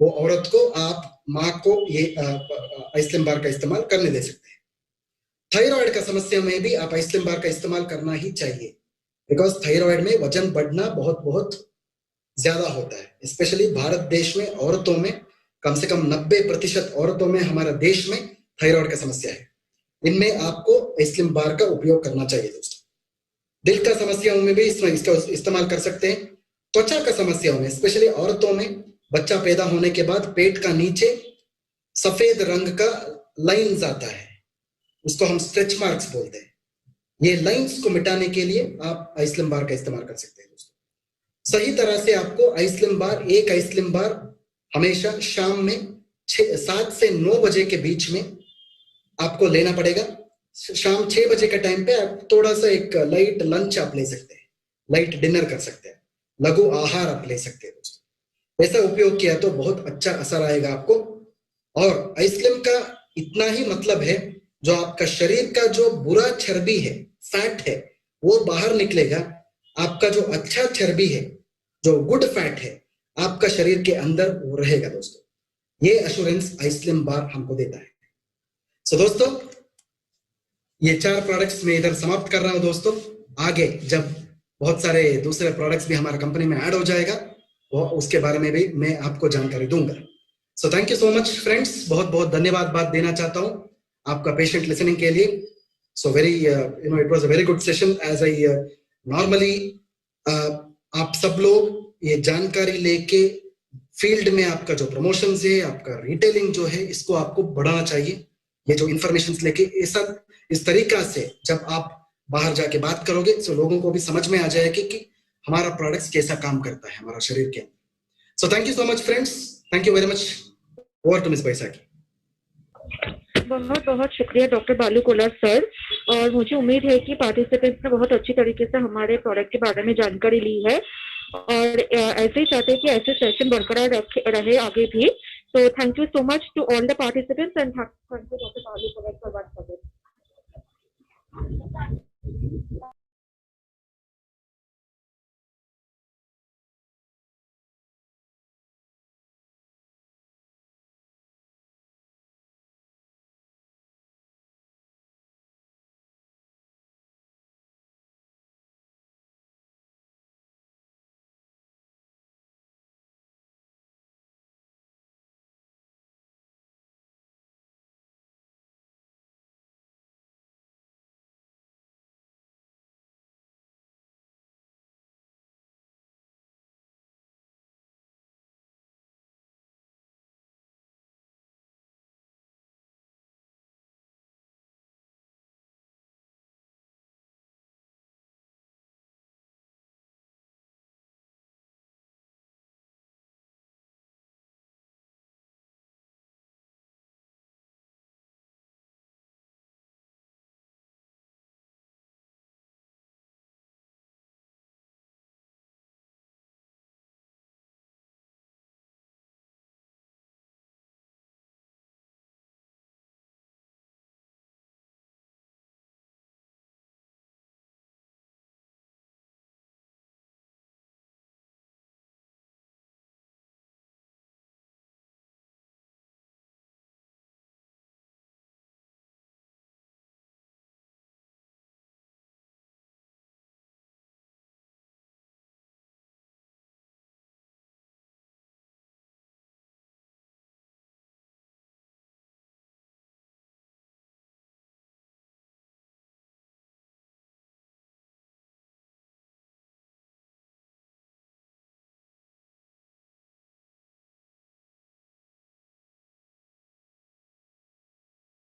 वो औरत को आप माँ को ये आइसक्रीम बार का इस्तेमाल करने दे सकते हैं। थायराइड का समस्या में भी आप आइसक्रीम बार का इस्तेमाल करना ही चाहिए, बिकॉज थायराइड में वजन बढ़ना बहुत बहुत ज्यादा होता है। स्पेशली भारत देश में औरतों में कम से कम 90% औरतों में हमारा देश में थायराइड का समस्या है। इनमें आपको आइसक्रीम बार का उपयोग करना चाहिए दोस्तों। दिल का समस्याओं में भी इसका इस्तेमाल कर सकते हैं। त्वचा का समस्याओं में, स्पेशली औरतों में बच्चा पैदा होने के बाद पेट का नीचे सफेद रंग का लाइंस आता है, उसको हम स्ट्रेच मार्क्स बोलते हैं। ये लाइंस को मिटाने के लिए आप आइसक्रीम बार का इस्तेमाल कर सकते हैं दोस्तों। सही तरह से आपको आइसक्रीम बार, एक आइसक्रीम बार हमेशा शाम में 7 से 9 बजे के बीच में आपको लेना पड़ेगा। शाम 6 बजे के टाइम पे आप थोड़ा सा एक लाइट लंच आप ले सकते हैं, लाइट डिनर कर सकते हैं, लघु आहार आप ले सकते हैं दोस्तों। ऐसा उपयोग किया तो बहुत अच्छा असर आएगा आपको। और आइसक्रीम का इतना ही मतलब है, जो आपका शरीर का जो बुरा चर्बी है, फैट है, वो बाहर निकलेगा। आपका जो अच्छा चर्बी है, जो गुड फैट है, आपका शरीर के अंदर वो रहेगा दोस्तों। ये एश्योरेंस आइसक्रीम बार हमको देता है। सो दोस्तों, ये 4 प्रोडक्ट्स मैं इधर समाप्त कर रहा हूं दोस्तों। आगे जब बहुत सारे दूसरे प्रोडक्ट्स भी हमारा कंपनी में ऐड हो जाएगा, वो उसके बारे में भी मैं आपको जानकारी दूंगा। सो thank you so much friends, बहुत बहुत धन्यवाद बात देना चाहता हूं आपका पेशेंट लिसनिंग के लिए। So very it was a very good session as I normally. आप सब लोग ये जानकारी लेके फील्ड में आपका जो प्रमोशन है, आपका रिटेलिंग जो है, इसको आपको बढ़ाना चाहिए। ये जो इन्फॉर्मेशन लेके ऐसा इस तरीका से जब आप बाहर जाके बात करोगे तो लोगों को भी समझ में आ जाएगी कि हमारा प्रोडक्ट्स कैसा काम करता है हमारा शरीर के अंदर। So thank you so much friends, thank you very much. Over to miss Baisakhi. बहुत बहुत शुक्रिया डॉक्टर बालू कोलर सर। और मुझे उम्मीद है कि पार्टिसिपेंट्स ने बहुत अच्छी तरीके से हमारे प्रोडक्ट के बारे में जानकारी ली है, और ऐसे ही चाहते हैं कि ऐसे सेशन बरकरार रहे आगे भी। So thank you so much to all the participants, and thank you Dr. Balu for that.